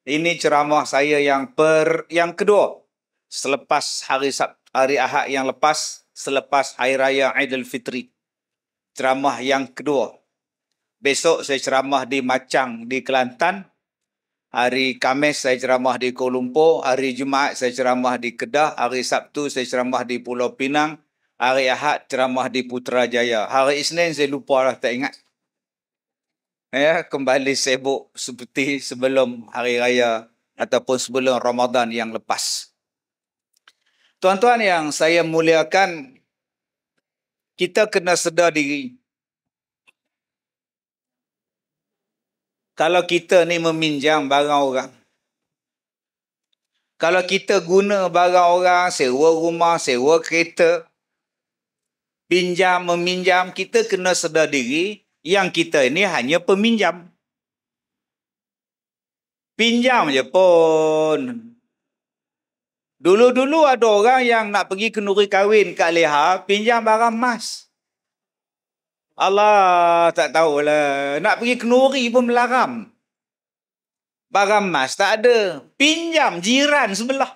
Ini ceramah saya yang kedua selepas hari Ahad yang lepas, selepas Hari Raya Aidilfitri. Ceramah yang kedua. Besok saya ceramah di Macang di Kelantan. Hari Khamis saya ceramah di Kuala Lumpur, hari Jumaat saya ceramah di Kedah, hari Sabtu saya ceramah di Pulau Pinang, hari Ahad ceramah di Putrajaya. Hari Isnin saya lupa lah, tak ingat. Ya, kembali sibuk seperti sebelum hari raya ataupun sebelum Ramadan yang lepas. Tuan-tuan yang saya muliakan, kita kena sedar diri. Kalau kita ni meminjam barang orang, kalau kita guna barang orang, sewa rumah, sewa kereta, pinjam, meminjam, kita kena sedar diri yang kita ini hanya peminjam. Pinjam je pun. Dulu-dulu ada orang yang nak pergi kenduri kahwin kat Leha, pinjam barang emas. Allah, tak tahulah. Nak pergi kenduri pun melarang. Barang emas tak ada. Pinjam jiran sebelah.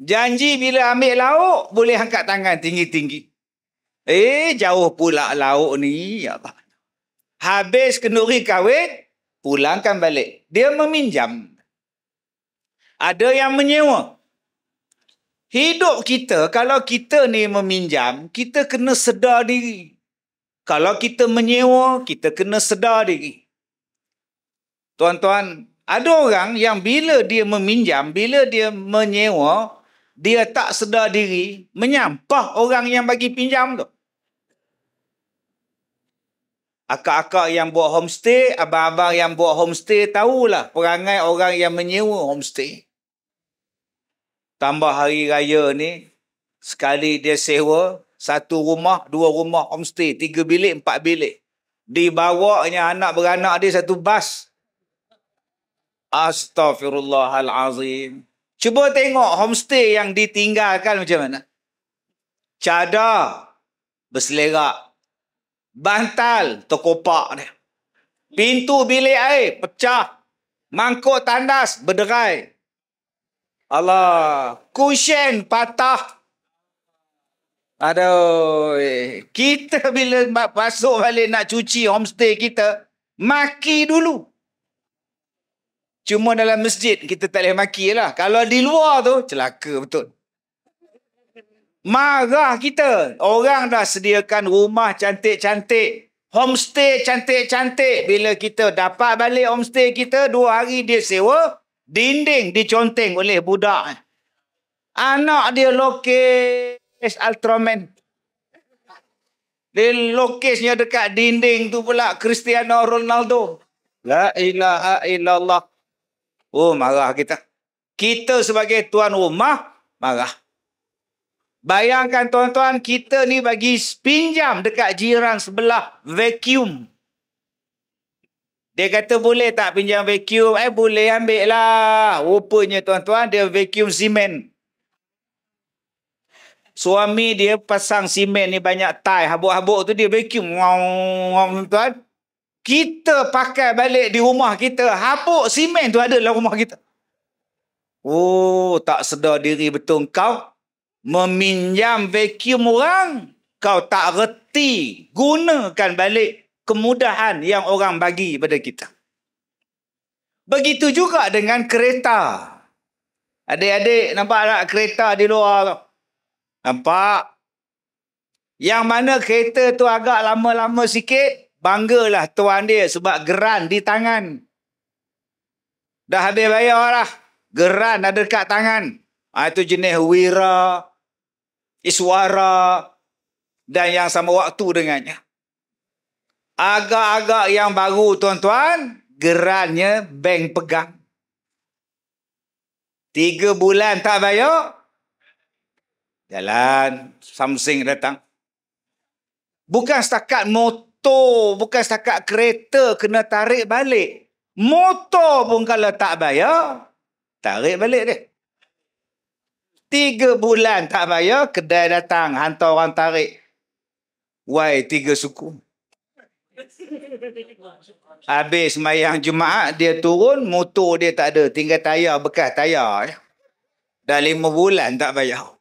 Janji bila ambil lauk, boleh angkat tangan tinggi-tinggi. Jauh pula lauk ni. Ya Allah. Habis kenduri kahwin, pulangkan balik. Dia meminjam. Ada yang menyewa. Hidup kita, kalau kita ni meminjam, kita kena sedar diri. Kalau kita menyewa, kita kena sedar diri. Tuan-tuan, ada orang yang bila dia meminjam, bila dia menyewa, dia tak sedar diri, menyampah orang yang bagi pinjam tu. Akak-akak yang buat homestay, abang-abang yang buat homestay tahulah perangai orang yang menyewa homestay. Tambah hari raya ni, sekali dia sewa, 1 rumah, 2 rumah homestay, 3 bilik, 4 bilik. Dibawanya anak beranak dia 1 bas. Astaghfirullahalazim. Cuba tengok homestay yang ditinggalkan macam mana. Cadar, berselerak. Bantal, terkopak dia. Pintu bilik air, pecah. Mangkuk tandas, berderai. Allah, cushion patah. Aduh, kita bila masuk balik nak cuci homestay kita, maki dulu. Cuma dalam masjid kita tak boleh maki lah. Kalau di luar tu, celaka betul. Marah kita. Orang dah sediakan rumah cantik-cantik, homestay cantik-cantik. Bila kita dapat balik homestay kita, 2 hari dia sewa, dinding diconteng oleh budak. Anak dia lokis Ultraman. Dia lokisnya dekat dinding tu pula Cristiano Ronaldo. La ilaha illallah. Oh, marah kita. Kita sebagai tuan rumah, marah. Bayangkan tuan-tuan, kita ni bagi pinjam dekat jiran sebelah vacuum. Dia kata boleh tak pinjam vacuum? Boleh, ambil lah. Rupanya tuan-tuan, dia vacuum simen. Suami dia pasang simen ni banyak tai, habuk-habuk tu dia vacuum. Tuan. Kita pakai balik di rumah kita, habuk simen tu ada dalam rumah kita. Oh, tak sedar diri betul kau. Meminjam vacuum orang, kau tak reti gunakan balik kemudahan yang orang bagi pada kita. Begitu juga dengan kereta. Adik-adik nampak tak kereta di luar tu? Nampak? Yang mana kereta tu agak lama-lama sikit, banggalah tuan dia sebab geran di tangan. Dah habis bayar lah. Geran ada dekat tangan. Itu jenis Wira, Iswara dan yang sama waktu dengannya. Agak-agak yang baru tuan-tuan, gerannya bank pegang. 3 bulan tak bayar, jalan, Samsung datang. Bukan setakat motor, bukan setakat kereta kena tarik balik. Motor pun kalau tak bayar, tarik balik dia. 3 bulan tak bayar, kedai datang, hantar orang tarik. Why 3 suku? Habis sembahyang Jumaat, dia turun, motor dia tak ada. Tinggal tayar, bekas tayar. Dah 5 bulan tak bayar.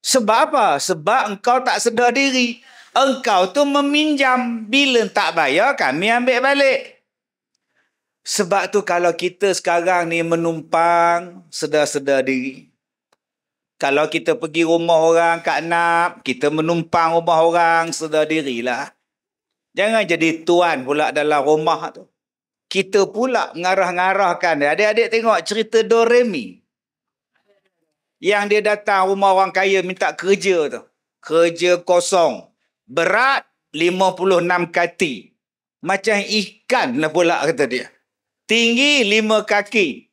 Sebab apa? Sebab engkau tak sedar diri. Engkau tu meminjam. Bila tak bayar, kami ambil balik. Sebab tu kalau kita sekarang ni menumpang, sedar-sedar diri. Kalau kita pergi rumah orang kat Nap, kita menumpang rumah orang, sedar dirilah. Jangan jadi tuan pula dalam rumah tu. Kita pula mengarah-ngarahkan dia. Adik-adik tengok cerita Doremi. Yang dia datang rumah orang kaya minta kerja tu. Kerja kosong. Berat 56 kati. Macam ikan lah pula kata dia. Tinggi 5 kaki.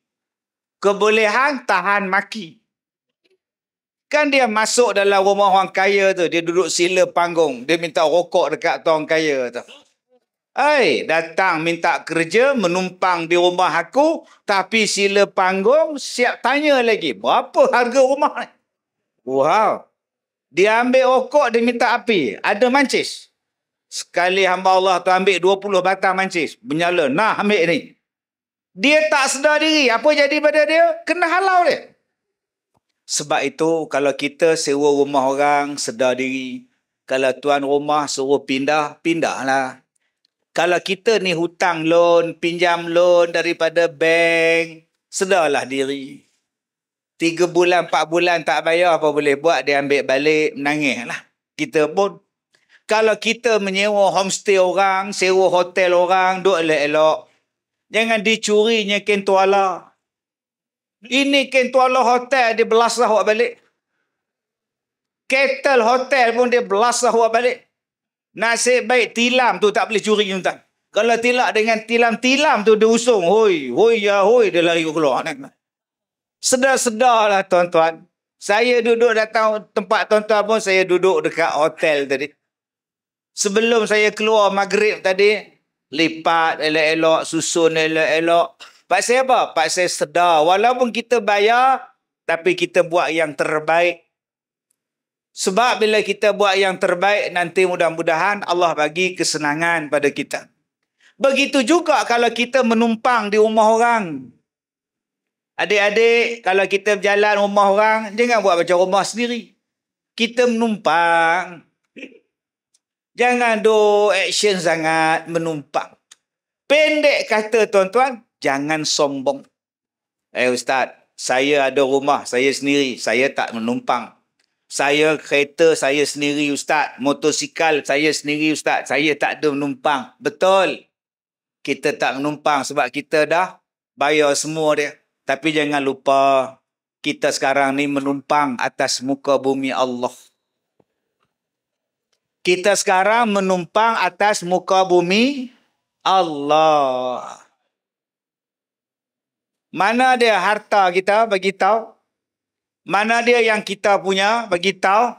Kebolehan tahan maki. Kan dia masuk dalam rumah orang kaya tu. Dia duduk sila panggung. Dia minta rokok dekat orang kaya tu. Datang minta kerja, menumpang di rumah aku, tapi sila panggung, siap tanya lagi, berapa harga rumah ni? Wow. Dia ambil rokok, dia minta api. Ada mancis. Sekali hamba Allah tu ambil 20 batang mancis. Menyala, nah ambil ni. Dia tak sedar diri. Apa jadi pada dia? Kena halau dia. Sebab itu, kalau kita sewa rumah orang, sedar diri. Kalau tuan rumah suruh pindah, pindahlah. Kalau kita ni hutang loan, pinjam loan daripada bank, sedarlah diri. 3 bulan, 4 bulan tak bayar, apa boleh buat? Dia ambil balik, menangislah. Kita pun. Kalau kita menyewa homestay orang, sewa hotel orang, duduk elok-elok. Jangan dicurinya kain tuala. Ini kain tuala hotel, dia belasah awak balik. Ketel hotel pun dia belasah awak balik. Nasib baik tilam tu tak boleh curi tuan. Kalau tilak dengan tilam-tilam tu dia usung. Hoi, hoi ya hoi, dia lari keluar. Sedar-sedarlah tuan-tuan. Saya duduk datang tempat tuan-tuan pun, saya duduk dekat hotel tadi. Sebelum saya keluar maghrib tadi, lipat elok-elok, susun elok-elok. Pak saya apa? Pak saya sedar. Walaupun kita bayar, tapi kita buat yang terbaik. Sebab bila kita buat yang terbaik, nanti mudah-mudahan Allah bagi kesenangan pada kita. Begitu juga kalau kita menumpang di rumah orang. Adik-adik, kalau kita berjalan rumah orang, jangan buat macam rumah sendiri. Kita menumpang. Jangan do action sangat menumpang. Pendek kata tuan-tuan, jangan sombong. Ustaz, saya ada rumah saya sendiri, saya tak menumpang. Saya kereta saya sendiri Ustaz, motosikal saya sendiri Ustaz, saya tak ada menumpang. Betul. Kita tak menumpang sebab kita dah bayar semua dia. Tapi jangan lupa, kita sekarang ni menumpang atas muka bumi Allah. Kita sekarang menumpang atas muka bumi Allah. Mana dia harta kita? Bagi tahu. Mana dia yang kita punya? Bagi tahu.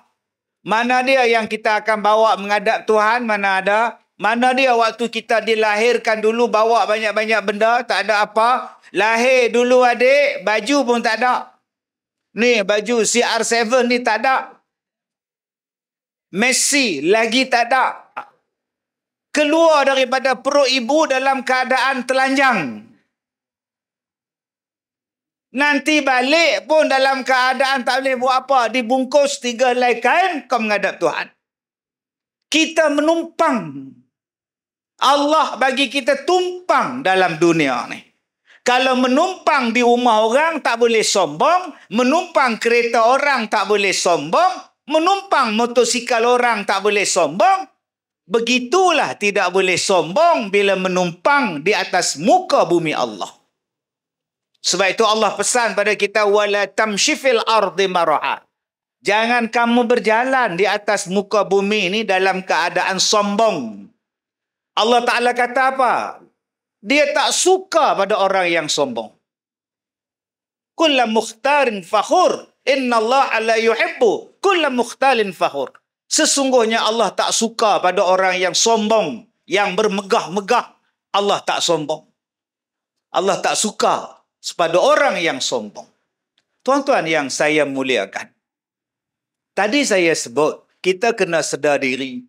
Mana dia yang kita akan bawa menghadap Tuhan? Mana ada? Mana dia waktu kita dilahirkan dulu bawa banyak-banyak benda? Tak ada apa. Lahir dulu adik, baju pun tak ada. Ni baju CR7 ni tak ada. Messi lagi tak ada. Keluar daripada perut ibu dalam keadaan telanjang. Nanti balik pun dalam keadaan tak boleh buat apa. Dibungkus 3 helai kain, kau menghadap Tuhan. Kita menumpang. Allah bagi kita tumpang dalam dunia ni. Kalau menumpang di rumah orang tak boleh sombong. Menumpang kereta orang tak boleh sombong. Menumpang motosikal orang tak boleh sombong. Begitulah tidak boleh sombong bila menumpang di atas muka bumi Allah. Sebab itu Allah pesan pada kita, wala tamshi fil ardi maraha. Jangan kamu berjalan di atas muka bumi ini dalam keadaan sombong. Allah Ta'ala kata apa? Dia tak suka pada orang yang sombong. Kulla mukhtarin fakhur. Inna Allah la yuhibbu kulla mukhtalin fakhur. Sesungguhnya Allah tak suka pada orang yang sombong, yang bermegah-megah. Allah tak sombong. Allah tak suka pada orang yang sombong. Tuan-tuan yang saya muliakan. Tadi saya sebut, kita kena sedar diri.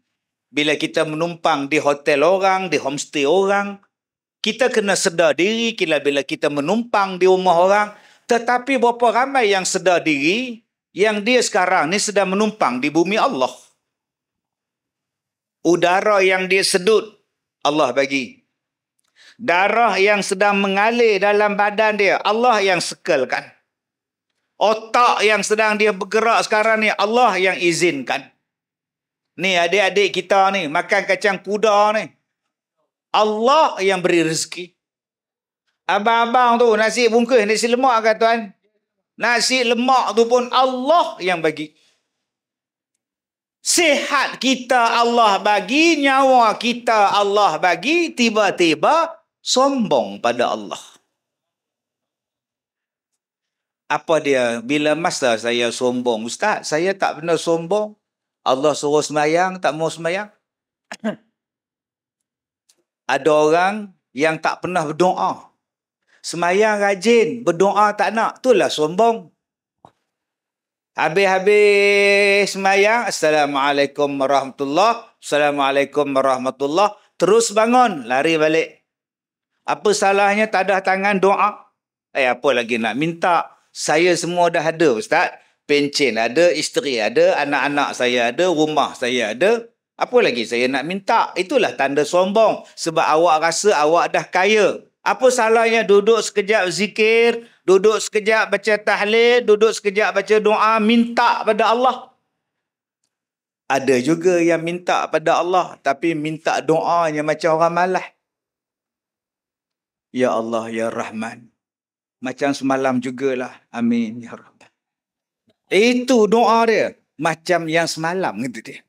Bila kita menumpang di hotel orang, di homestay orang, kita kena sedar diri bila kita menumpang di rumah orang. Tetapi berapa ramai yang sedar diri yang dia sekarang ni sedang menumpang di bumi Allah. Udara yang dia sedut, Allah bagi. Darah yang sedang mengalir dalam badan dia, Allah yang sekelkan. Otak yang sedang dia bergerak sekarang ni, Allah yang izinkan. Ni adik-adik kita ni, makan kacang kuda ni, Allah yang beri rezeki. Abang-abang tu, nasi bungkus, nasi lemak kan tuan? Nasi lemak tu pun Allah yang bagi. Sihat kita Allah bagi, nyawa kita Allah bagi, tiba-tiba sombong pada Allah. Apa dia? Bila masa saya sombong? Ustaz, saya tak pernah sombong. Allah suruh semayang, tak mau semayang. Ada orang yang tak pernah berdoa. Semayang rajin, berdoa tak nak. Itulah sombong. Habis-habis semayang, Assalamualaikum warahmatullahi, Assalamualaikum warahmatullahi. Terus bangun, lari balik. Apa salahnya tadah tangan doa? Apa lagi nak minta? Saya semua dah ada, Ustaz. Pencen ada, isteri ada, anak-anak saya ada, rumah saya ada. Apa lagi saya nak minta? Itulah tanda sombong. Sebab awak rasa awak dah kaya. Apa salahnya duduk sekejap zikir, duduk sekejap baca tahlil, duduk sekejap baca doa, minta pada Allah. Ada juga yang minta pada Allah, tapi minta doanya macam orang malas. Ya Allah, Ya Rahman. Macam semalam jugalah. Amin, Ya Rahman. Itu doa dia. Macam yang semalam, kata dia.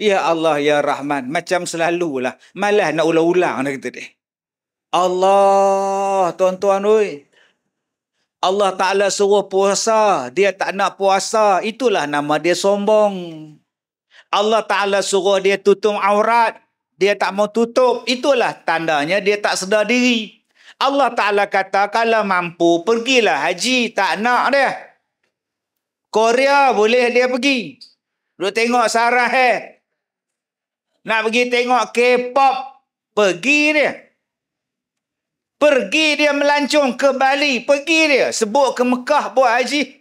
Ya Allah, Ya Rahman. Macam selalulah. Malah nak ulang-ulang, kata dia. Allah, tuan-tuan, oi. Allah Ta'ala suruh puasa. Dia tak nak puasa. Itulah nama dia sombong. Allah Ta'ala suruh dia tutup aurat. Dia tak mau tutup. Itulah tandanya dia tak sedar diri. Allah Ta'ala kata, kalau mampu, pergilah haji. Tak nak dia. Korea boleh dia pergi. Duk tengok Sarah Nak pergi tengok K-pop. Pergi dia. Pergi dia melancong ke Bali. Pergi dia. Sebut ke Mekah buat haji.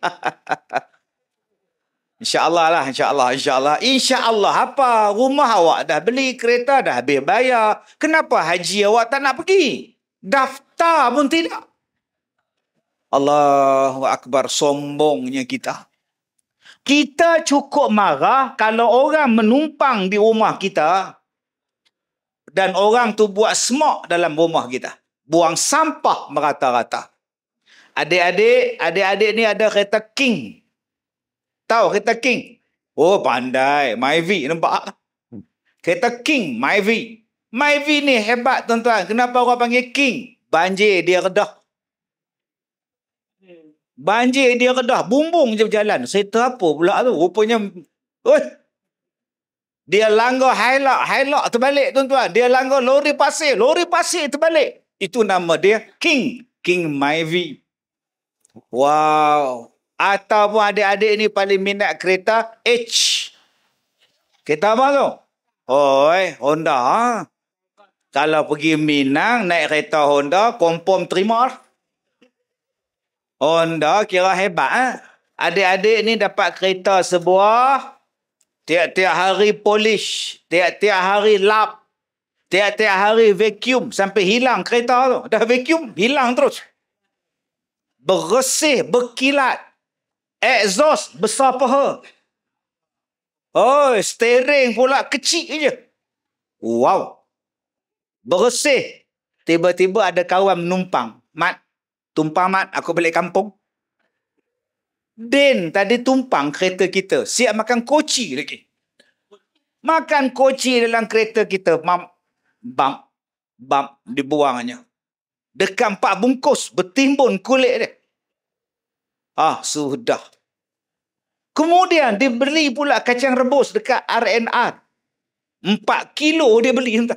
InsyaAllah lah. InsyaAllah. InsyaAllah apa? Rumah awak dah beli. Kereta dah habis bayar. Kenapa haji awak tak nak pergi? Daftar pun tidak. Allahu Akbar. Sombongnya kita. Kita cukup marah kalau orang menumpang di rumah kita dan orang tu buat smog dalam rumah kita. Buang sampah merata-rata. Adik-adik ni ada kereta King. Tahu kereta King? Oh, pandai. Myvi, nampak? Kereta King, Myvi. Myvi ni hebat, tuan-tuan. Kenapa orang panggil King? Banjir dia redah. Banjir dia redah, bumbung je berjalan. Kereta apa pula tu? Rupanya, dia langgar Hilux terbalik, tuan-tuan. Dia langgar lori pasir terbalik. Itu nama dia King Myvi. Wow. Ataupun adik-adik ni paling minat kereta H. Kereta apa tu? Honda. Kalau pergi Minang, naik kereta Honda, confirm terima. Honda kira hebat. Adik-adik ni dapat kereta sebuah, tiap-tiap hari polish, tiap-tiap hari lap, tiap-tiap hari vacuum, sampai hilang kereta tu. Dah vacuum, hilang terus. Bersih, berkilat. Exhaust besar paha. Steering pula kecil je. Wow. Bersih. Tiba-tiba ada kawan menumpang. Tumpang mat, aku balik kampung. Din tadi tumpang kereta kita. Siap makan koci lagi. Makan koci dalam kereta kita. Bam. Dibuangnya. Dekat 4 bungkus. Bertimbun kulit dia. Sudah. Kemudian dibeli pula kacang rebus dekat R&R. 4 kilo dia beli.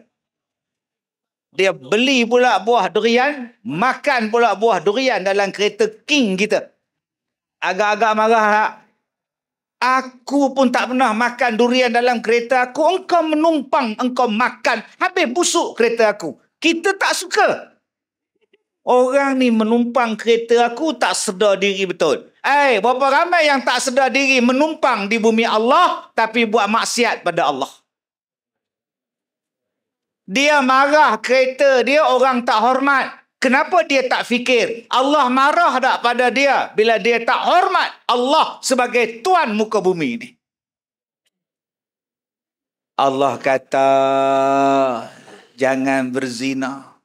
Dia beli pula buah durian, makan pula buah durian dalam kereta King kita. Agak-agak marah tak? Aku pun tak pernah makan durian dalam kereta aku. Engkau menumpang, engkau makan. Habis busuk kereta aku. Kita tak suka. Orang ni menumpang kereta aku tak sedar diri betul. Berapa ramai yang tak sedar diri menumpang di bumi Allah tapi buat maksiat pada Allah. Dia marah kereta dia, orang tak hormat. Kenapa dia tak fikir Allah marah tak pada dia bila dia tak hormat Allah sebagai Tuan muka bumi ni? Allah kata jangan berzina.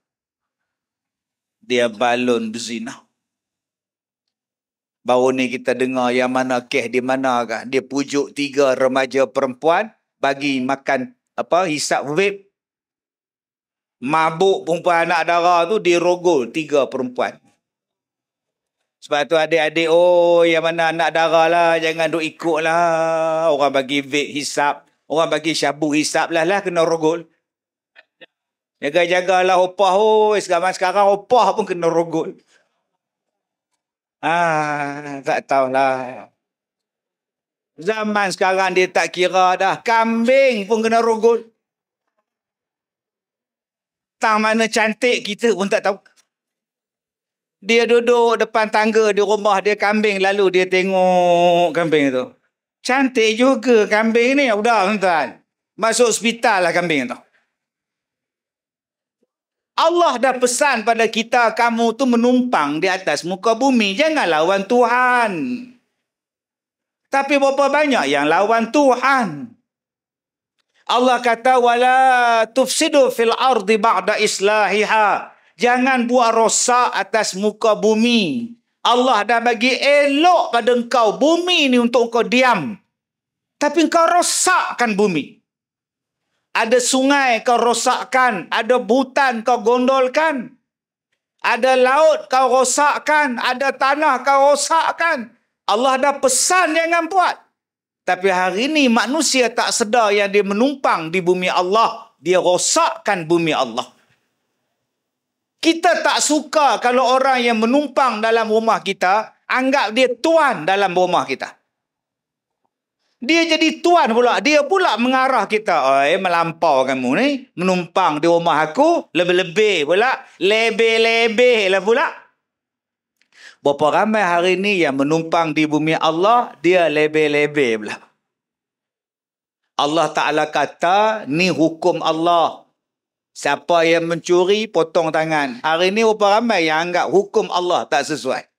Dia balon berzina. Baru ni kita dengar yang mana kes di mana kan? Dia pujuk 3 remaja perempuan bagi makan hisap vape. Mabuk perempuan anak dara tu dirogol 3 perempuan. Sebab tu adik-adik, yang mana anak dara lah, jangan duk ikut lah. Orang bagi vape hisap, orang bagi syabu hisap lah kena rogol. Jaga-jagalah opah, sekarang opah pun kena rogol. Tak tahulah. Zaman sekarang dia tak kira dah. Kambing pun kena rogol. Tang mana cantik kita pun tak tahu. Dia duduk depan tangga di rumah dia kambing, lalu dia tengok kambing tu. Cantik juga kambing ni. Udah tuan. Masuk hospital lah kambing tu. Allah dah pesan pada kita, kamu tu menumpang di atas muka bumi. Jangan lawan Tuhan. Tapi berapa banyak yang lawan Tuhan? Allah kata, wala tufsidu fil ardi ba'da islahiha. Jangan buat rosak atas muka bumi. Allah dah bagi elok pada engkau bumi ni untuk engkau diam. Tapi engkau rosakkan bumi. Ada sungai kau rosakkan, ada hutan kau gondolkan, ada laut kau rosakkan, ada tanah kau rosakkan. Allah dah pesan jangan buat. Tapi hari ini manusia tak sedar yang dia menumpang di bumi Allah, dia rosakkan bumi Allah. Kita tak suka kalau orang yang menumpang dalam rumah kita, anggap dia tuan dalam rumah kita. Dia jadi tuan pula. Dia pula mengarah kita. Melampau kamu ni. Menumpang di rumah aku. Lebih-lebih pula. Lebih-lebih lah pula. Berapa ramai hari ni yang menumpang di bumi Allah, dia lebih-lebih pula. Allah Ta'ala kata, ni hukum Allah. Siapa yang mencuri, potong tangan. Hari ni berapa ramai yang anggap hukum Allah tak sesuai.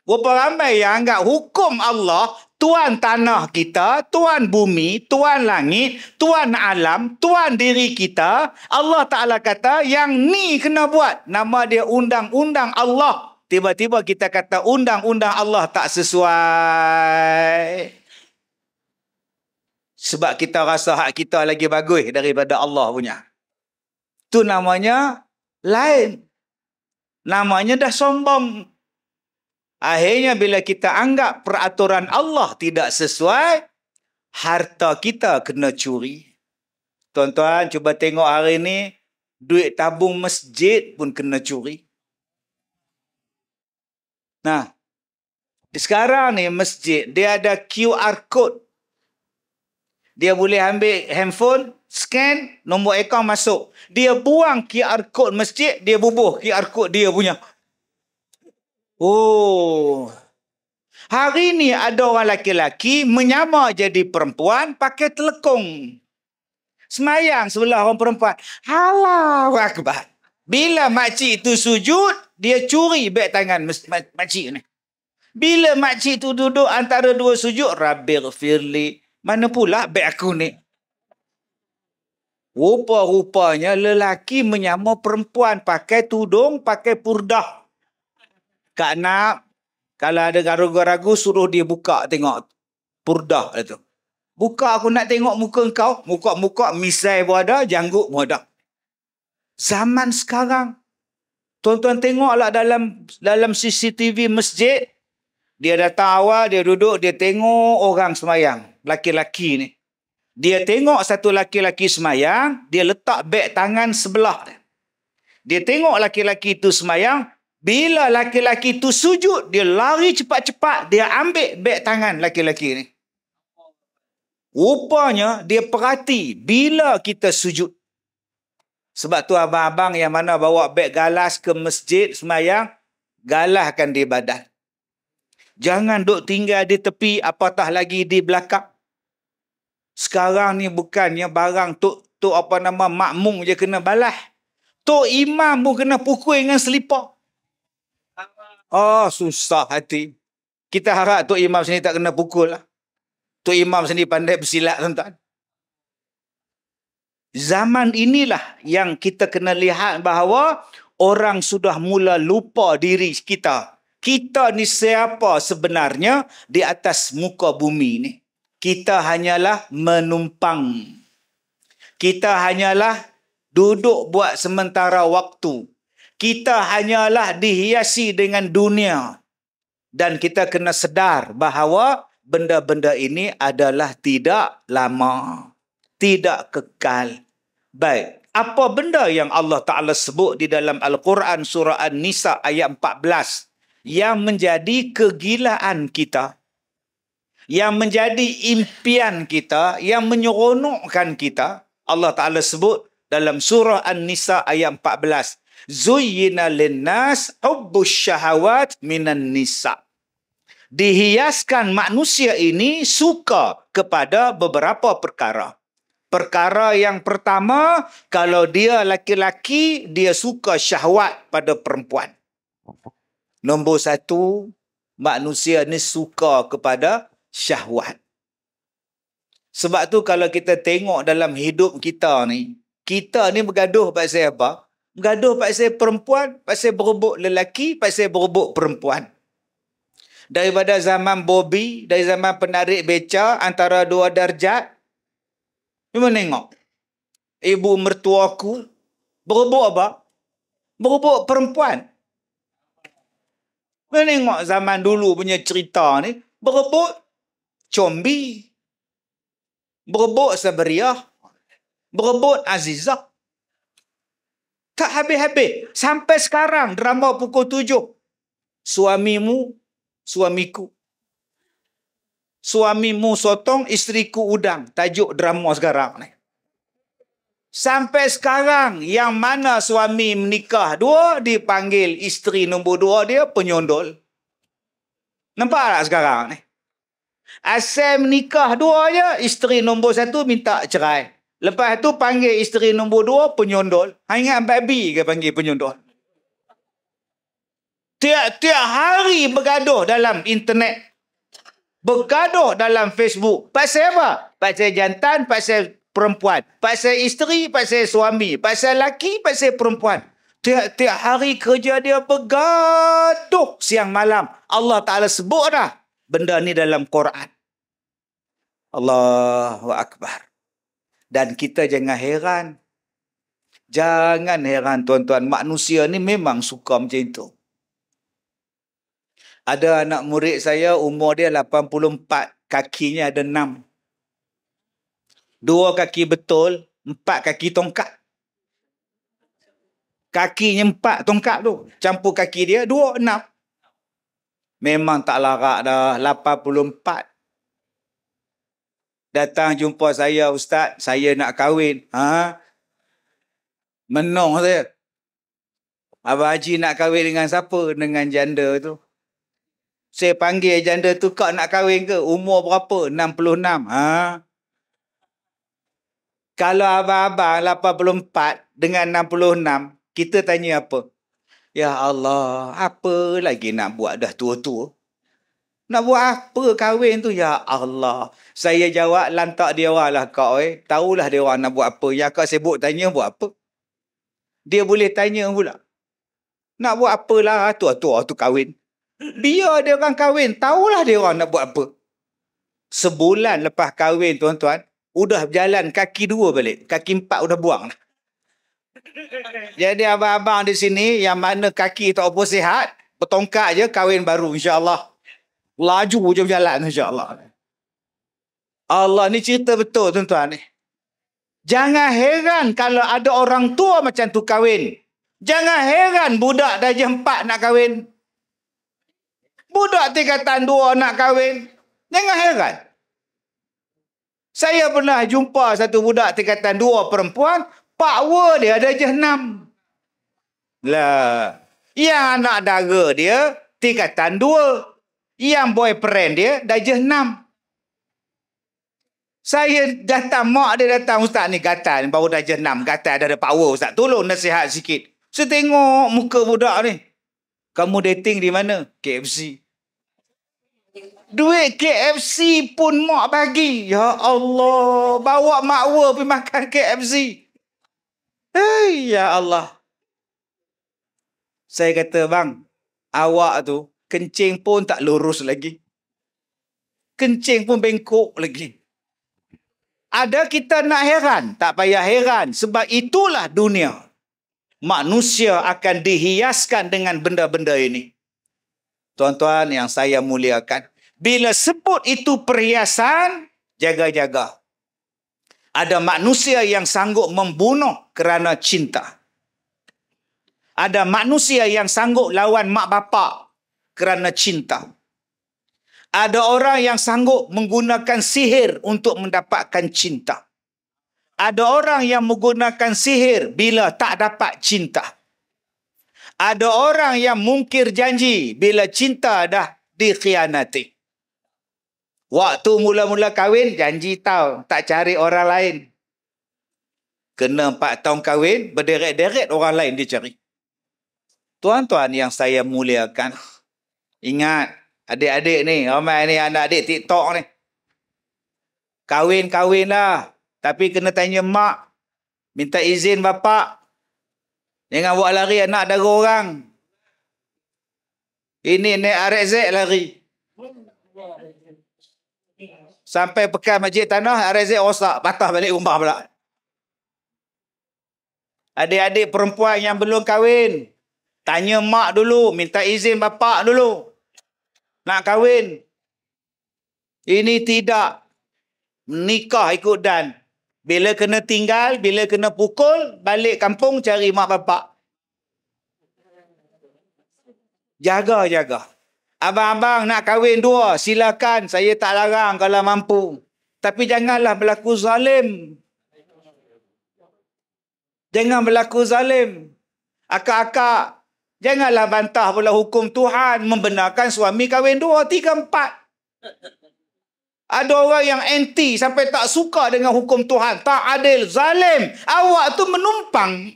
Berapa ramai yang anggap hukum Allah, Tuan tanah kita, Tuan bumi, Tuan langit, Tuan alam, Tuan diri kita. Allah Ta'ala kata, yang ni kena buat. Nama dia undang-undang Allah. Tiba-tiba kita kata undang-undang Allah tak sesuai. Sebab kita rasa hak kita lagi bagus daripada Allah punya. Itu namanya lain. Namanya dah sombong. Akhirnya bila kita anggap peraturan Allah tidak sesuai, harta kita kena curi. Tuan-tuan, cuba tengok hari ni, duit tabung masjid pun kena curi. Nah, sekarang ni masjid, dia ada QR code. Dia boleh ambil handphone, scan, nombor akaun masuk. Dia buang QR code masjid, dia bubuh QR code dia punya. Hari ni ada orang lelaki menyamar jadi perempuan pakai telekung. Semayang sebelah orang perempuan. Allahu Akbar. Bila makcik tu sujud, dia curi beg tangan makcik ni. Bila makcik tu duduk antara dua sujud, Rabbighfirli. Mana pula beg aku ni? Rupa-rupanya lelaki menyamar perempuan pakai tudung, pakai purdah. Kak Nak, kalau ada ragu-ragu, suruh dia buka tengok purdah itu. Buka, aku nak tengok muka kau. Muka-muka misai pun ada, janggut pun ada. Zaman sekarang, tuan-tuan tengoklah dalam CCTV masjid, dia datang awal, dia duduk, dia tengok orang semayang, laki-laki ni. Dia tengok satu laki-laki semayang, dia letak beg tangan sebelah. Dia tengok laki-laki itu semayang, Bila laki-laki tu sujud, dia lari cepat-cepat, dia ambil beg tangan laki-laki ni. Rupanya dia perhati bila kita sujud. Sebab tu abang-abang yang mana bawa beg galas ke masjid semayang, galahkan di badan. Jangan duk tinggal di tepi, apatah lagi di belakang. Sekarang ni bukannya barang tu apa nama makmum je kena balas. Tok imam pun kena pukul dengan selipar. Oh, susah hati. Kita harap Tok Imam sini tak kena pukul lah. Tok Imam sini pandai bersilat, tuan-tuan. Zaman inilah yang kita kena lihat bahawa orang sudah mula lupa diri kita. Kita ni siapa sebenarnya di atas muka bumi ni? Kita hanyalah menumpang. Kita hanyalah duduk buat sementara waktu. Kita hanyalah dihiasi dengan dunia. Dan kita kena sedar bahawa benda-benda ini adalah tidak lama. Tidak kekal. Baik. Apa benda yang Allah Ta'ala sebut di dalam Al-Quran surah An-Nisa ayat 14 yang menjadi kegilaan kita, yang menjadi impian kita, yang menyeronokkan kita? Allah Ta'ala sebut dalam surah An-Nisa ayat 14. Zuyyina linnas hubbus syahawat minan nisa. Dihiaskan manusia ini suka kepada beberapa perkara. Perkara yang pertama, kalau dia laki-laki, dia suka syahwat pada perempuan. Nombor satu, manusia ni suka kepada syahwat. Sebab tu kalau kita tengok dalam hidup kita ni bergaduh pasal apa? Bergaduh pasal perempuan, pasal berebut lelaki, pasal berebut perempuan. Daripada zaman Bobby, dari zaman penarik beca antara dua darjat, cuma tengok. Ibu mertuaku berebut apa? Berebut perempuan. Tengok zaman dulu punya cerita ni, berebut Combi, berebut Sabriah, berebut Azizah. Tak habis-habis. Sampai sekarang drama pukul 7. Suamimu, suamiku. Suamimu sotong, isteriku udang. Tajuk drama sekarang ni. Sampai sekarang, yang mana suami menikah dua, dipanggil isteri nombor 2 dia penyondol. Nampak tak sekarang ni? Asal menikah 2 je, isteri nombor 1 minta cerai. Lepas tu panggil isteri nombor 2 penyondol. Ingat babi ke panggil penyondol? Tiap-tiap hari bergaduh dalam internet. Bergaduh dalam Facebook. Pasal apa? Pasal jantan, pasal perempuan. Pasal isteri, pasal suami. Pasal laki, pasal perempuan. Tiap-tiap hari kerja dia bergaduh siang malam. Allah Ta'ala sebut dah benda ni dalam Quran. Allahu Akbar. Dan kita jangan heran. Jangan heran tuan-tuan. Manusia ni memang suka macam itu. Ada anak murid saya, umur dia 84. Kakinya ada 6. 2 kaki betul, 4 kaki tongkat. Kakinya 4 tongkat tu. Campur kaki dia, 2, 6. Memang tak larak dah. 84. Datang jumpa saya, Ustaz, saya nak kahwin. Menong saya. Abang Haji nak kahwin dengan siapa? Dengan janda tu. Saya panggil janda tu, kau nak kahwin ke? Umur berapa? 66. Kalau abang-abang 84 dengan 66, kita tanya apa? Ya Allah, apa lagi nak buat dah tua-tua? Nak buat apa kahwin tu? Ya Allah. Saya jawab, lantak dia orang lah kau. Tahulah dia orang nak buat apa. Ya kau sibuk tanya buat apa. Dia boleh tanya pula. Nak buat apalah tua-tua tu kahwin. Biar dia orang kahwin. Tahulah dia orang nak buat apa. Sebulan lepas kahwin tuan-tuan, udah berjalan kaki 2 balik. Kaki 4 udah buang lah. Jadi abang-abang di sini yang mana kaki tak apa sihat, bertongkat je kahwin baru insya-Allah. Laju je berjalan insya-Allah. Allah ni cerita betul tuan-tuan ni. Jangan heran kalau ada orang tua macam tu kahwin. Jangan heran budak darjah 4 nak kahwin. Budak tingkatan 2 nak kahwin. Jangan heran. Saya pernah jumpa satu budak tingkatan 2 perempuan, power dia darjah 6. Lah, yang anak dara dia tingkatan 2. Yang boyfriend dia darjah 6. Saya datang, mak dia datang, ustaz ni gatal, baru darjah 6, gatal ada power ustaz, tolong nasihat sikit. Saya tengok muka budak ni. Kamu dating di mana? KFC. Duit KFC pun mak bagi. Ya Allah, bawa makwa pergi makan KFC. Hei, ya Allah. Saya kata, bang, awak tu kencing pun tak lurus lagi. Kencing pun bengkok lagi. Ada kita nak heran? Tak payah heran. Sebab itulah dunia. Manusia akan dihiaskan dengan benda-benda ini. Tuan-tuan yang saya muliakan. Bila sebut itu perhiasan, jaga-jaga. Ada manusia yang sanggup membunuh kerana cinta. Ada manusia yang sanggup lawan mak bapak kerana cinta. Ada orang yang sanggup menggunakan sihir untuk mendapatkan cinta. Ada orang yang menggunakan sihir bila tak dapat cinta. Ada orang yang mungkir janji bila cinta dah dikhianati. Waktu mula-mula kahwin, janji tahu tak cari orang lain. Kena 4 tahun kahwin, berderet-deret orang lain dia cari. Tuan-tuan yang saya muliakan, ingat, adik-adik ni, ramai ni anak adik TikTok ni. Kahwin lah. Tapi kena tanya mak. Minta izin bapak. Jangan buat lari anak dara orang. Ini naik RZ lari. Sampai pekan masjid tanah, RZ rosak. Patah balik rumah pula. Adik-adik perempuan yang belum kahwin, tanya mak dulu. Minta izin bapak dulu. Nak kahwin. Ini tidak. Nikah ikut dan. Bila kena tinggal, bila kena pukul, balik kampung cari mak bapak. Jaga-jaga. Abang-abang nak kahwin 2, silakan. Saya tak larang kalau mampu. Tapi janganlah berlaku zalim. Jangan berlaku zalim. Akak-akak, janganlah bantah pula hukum Tuhan membenarkan suami kahwin 2, 3, 4. Ada orang yang anti sampai tak suka dengan hukum Tuhan. Tak adil, zalim. Awak tu menumpang.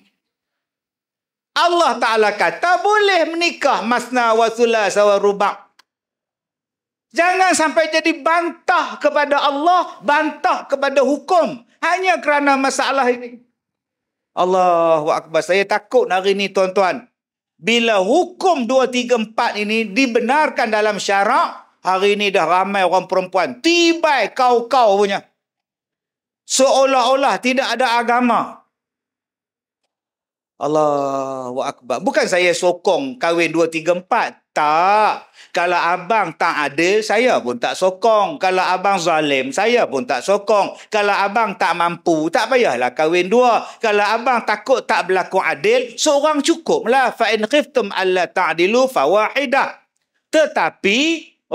Allah Ta'ala kata boleh menikah masna wa thulatha wa ruba'. Jangan sampai jadi bantah kepada Allah, bantah kepada hukum. Hanya kerana masalah ini. Allahu Akbar. Saya takut hari ini tuan-tuan. Bila hukum 2, 3, 4 ini dibenarkan dalam syarak, hari ini dah ramai orang perempuan. Tibai kau-kau punya. Seolah-olah tidak ada agama. Allahu Akbar. Bukan saya sokong kahwin 2, 3, 4. Tak. Kalau abang tak adil, saya pun tak sokong. Kalau abang zalim, saya pun tak sokong. Kalau abang tak mampu, tak payahlah kahwin 2. Kalau abang takut tak berlaku adil, seorang cukuplah. Fa in khiftum alla ta'dilu fawahidah. Tetapi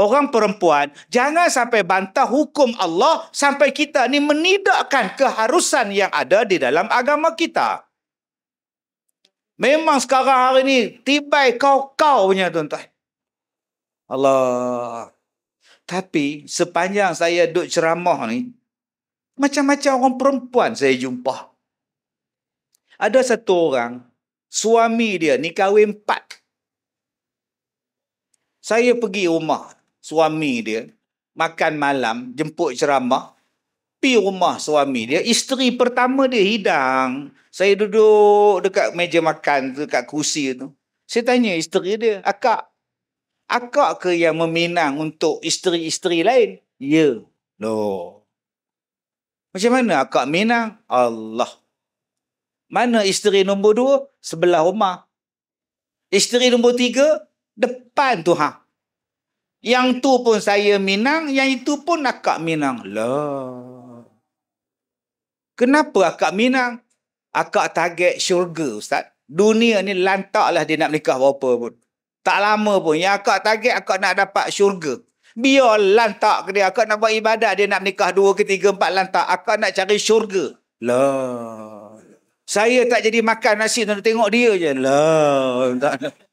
orang perempuan, jangan sampai bantah hukum Allah sampai kita ni menidakkan keharusan yang ada di dalam agama kita. Memang sekarang hari ni tibai kau-kau punya tuan-tuan. Allah. Tapi sepanjang saya duduk ceramah ni, macam-macam orang perempuan saya jumpa. Ada satu orang, suami dia ni kahwin 4. Saya pergi rumah suami dia, makan malam, jemput ceramah, pergi rumah suami dia, isteri pertama dia hidang. Saya duduk dekat meja makan, dekat kursi tu. Saya tanya isteri dia, akak ke yang meminang untuk isteri-isteri lain? Ya. Loh. Macam mana akak minang? Allah. Mana isteri nombor 2? Sebelah rumah. Isteri nombor 3? Depan tu ha. Yang tu pun saya minang, yang itu pun akak minang. Lah. Kenapa akak minang? Akak target syurga, Ustaz. Dunia ni lantaklah dia nak menikah berapa pun. Tak lama pun. Yang akak target, akak nak dapat syurga. Biar lantak ke dia. Akak nak buat ibadat, dia nak menikah 2 ke 3, 4 lantak. Akak nak cari syurga. Lah. Saya tak jadi makan nasi, nak tengok dia je. Lah.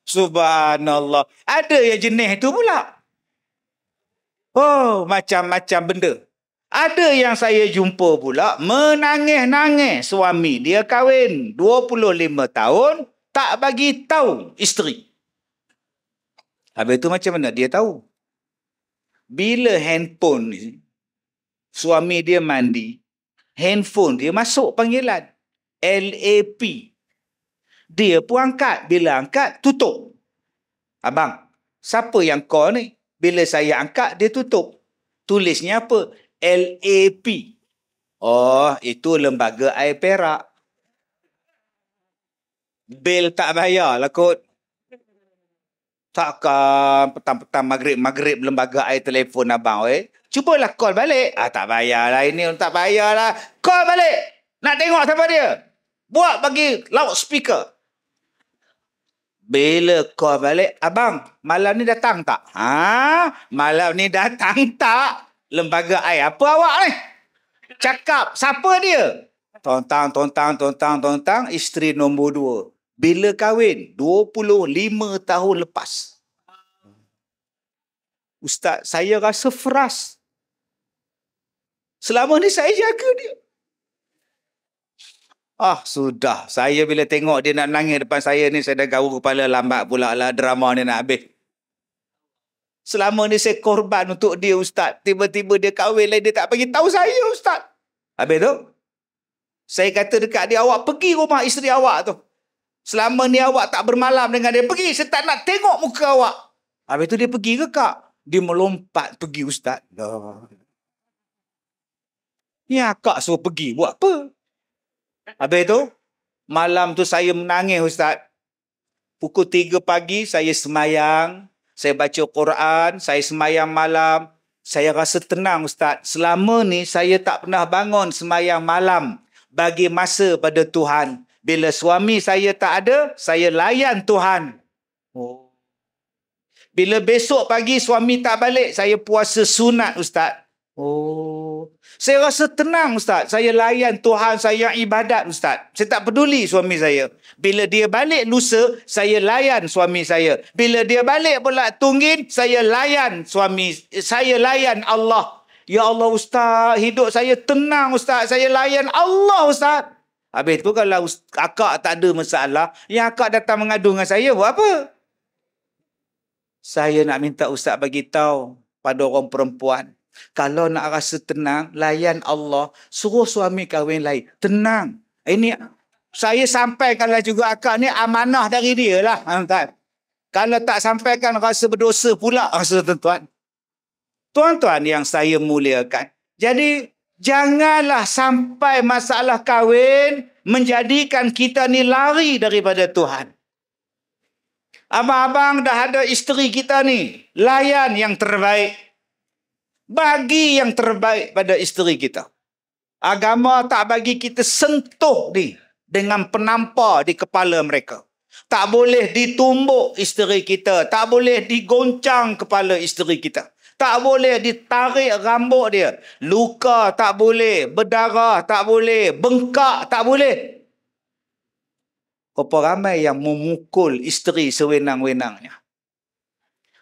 Subhanallah. Ada yang jenis tu pula. Oh, macam-macam benda. Ada yang saya jumpa pula, menangis-nangis suami dia kahwin 25 tahun, tak bagi tahu isteri. Habis tu macam mana dia tahu? Bila handphone ni, suami dia mandi, handphone dia masuk panggilan. LAP. Dia pun angkat. Bila angkat, tutup. Abang, siapa yang call ni? Bila saya angkat, dia tutup. Tulisnya apa? LAP. Oh, itu lembaga air perak. Bil tak bayar lah kot. Takkan petang-petang maghrib lembaga air telefon abang. Cubalah call balik. Tak bayarlah ini, tak bayarlah. Call balik. Nak tengok siapa dia. Buat bagi loudspeaker. Bila call balik, abang, malam ni datang tak? Malam ni datang tak? Lembaga air apa awak ni? Cakap, siapa dia? Tontang, isteri nombor 2. Bila kahwin? 25 tahun lepas. Ustaz, saya rasa frust. Selama ni saya jaga dia. Sudah. Saya bila tengok dia nak nangis depan saya ni, saya dah gaul kepala, lambat pula lah drama ni nak habis. Selama ni saya korban untuk dia, Ustaz. Tiba-tiba dia kahwin lain, dia tak bagi tahu saya, Ustaz. Habis tu, saya kata dekat dia, awak pergi rumah isteri awak tu. Selama ni awak tak bermalam dengan dia. Pergi, saya tak nak tengok muka awak. Habis tu dia pergi ke kak? Dia melompat pergi, Ustaz. Ya, kak suruh pergi, buat apa? Habis tu, malam tu saya menangis, Ustaz. Pukul 3 pagi, saya semayang. Saya baca Quran, saya semayang malam. Saya rasa tenang, Ustaz. Selama ni, saya tak pernah bangun semayang malam. Bagi masa pada Tuhan. Bila suami saya tak ada, saya layan Tuhan. Bila besok pagi suami tak balik, saya puasa sunat, Ustaz. Saya rasa tenang, Ustaz. Saya layan Tuhan, saya ibadat, Ustaz. Saya tak peduli suami saya. Bila dia balik lusa, saya layan suami saya. Bila dia balik pula tunggin, saya layan suami. Saya layan Allah. Ya Allah, Ustaz, hidup saya tenang, Ustaz. Saya layan Allah, Ustaz. Habis tu kalau akak tak ada masalah, yang akak datang mengadu dengan saya, buat apa? Saya nak minta Ustaz bagi tahu pada orang perempuan, kalau nak rasa tenang, layan Allah, suruh suami kahwin lain. Tenang. Ini saya sampaikanlah juga akak ni amanah dari dia lah. Kalau tak sampaikan, rasa berdosa pula rasa tuan-tuan. Tuan-tuan yang saya muliakan. Jadi, janganlah sampai masalah kahwin menjadikan kita ni lari daripada Tuhan. Abang-abang dah ada isteri kita ni, layan yang terbaik. Bagi yang terbaik pada isteri kita. Agama tak bagi kita sentuh ni dengan penampar di kepala mereka. Tak boleh ditumbuk isteri kita. Tak boleh digoncang kepala isteri kita. Tak boleh ditarik rambut dia. Luka tak boleh. Berdarah tak boleh. Bengkak tak boleh. Berapa ramai yang memukul isteri sewenang-wenangnya.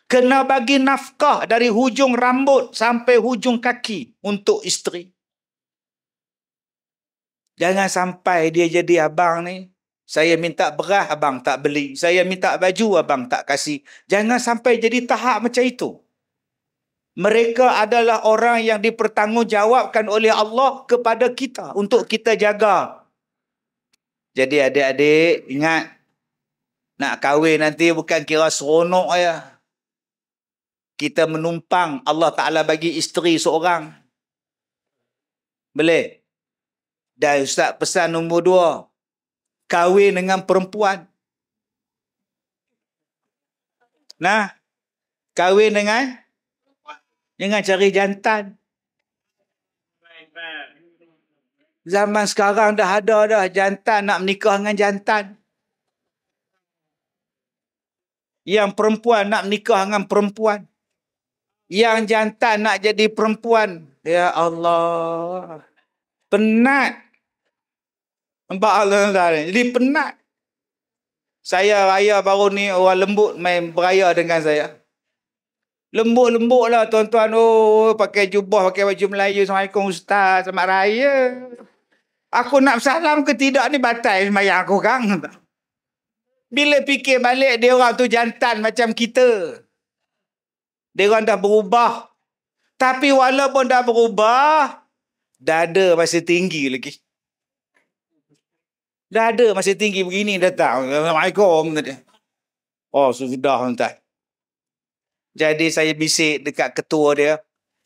Kena bagi nafkah dari hujung rambut sampai hujung kaki untuk isteri. Jangan sampai dia jadi abang ni. Saya minta beras, abang tak beli. Saya minta baju, abang tak kasih. Jangan sampai jadi tahap macam itu. Mereka adalah orang yang dipertanggungjawabkan oleh Allah kepada kita untuk kita jaga. Jadi adik-adik, ingat, nak kahwin nanti bukan kira seronok ya. Kita menumpang, Allah Ta'ala bagi isteri seorang. Boleh? Dan Ustaz pesan nombor 2, kahwin dengan perempuan. Nah, kahwin dengan cari jantan. Zaman sekarang dah ada dah jantan nak menikah dengan jantan. Yang perempuan nak menikah dengan perempuan. Yang jantan nak jadi perempuan. Ya Allah. Penat. Nampak Allah. Jadi penat. Saya raya baru ni, orang lembut main beraya dengan saya. Lembut-lembut lah tuan-tuan. Oh, pakai jubah, pakai baju Melayu. Assalamualaikum Ustaz, selamat raya. Aku nak salam ke tidak ni batal sembahyang aku kan. Bila fikir balik, dia orang tu jantan macam kita. Dia orang dah berubah. Tapi walaupun dah berubah, dada masih tinggi lagi. Dada masih tinggi begini datang. Assalamualaikum. Oh, sudah tuan-tuan. Jadi saya bisik dekat ketua dia,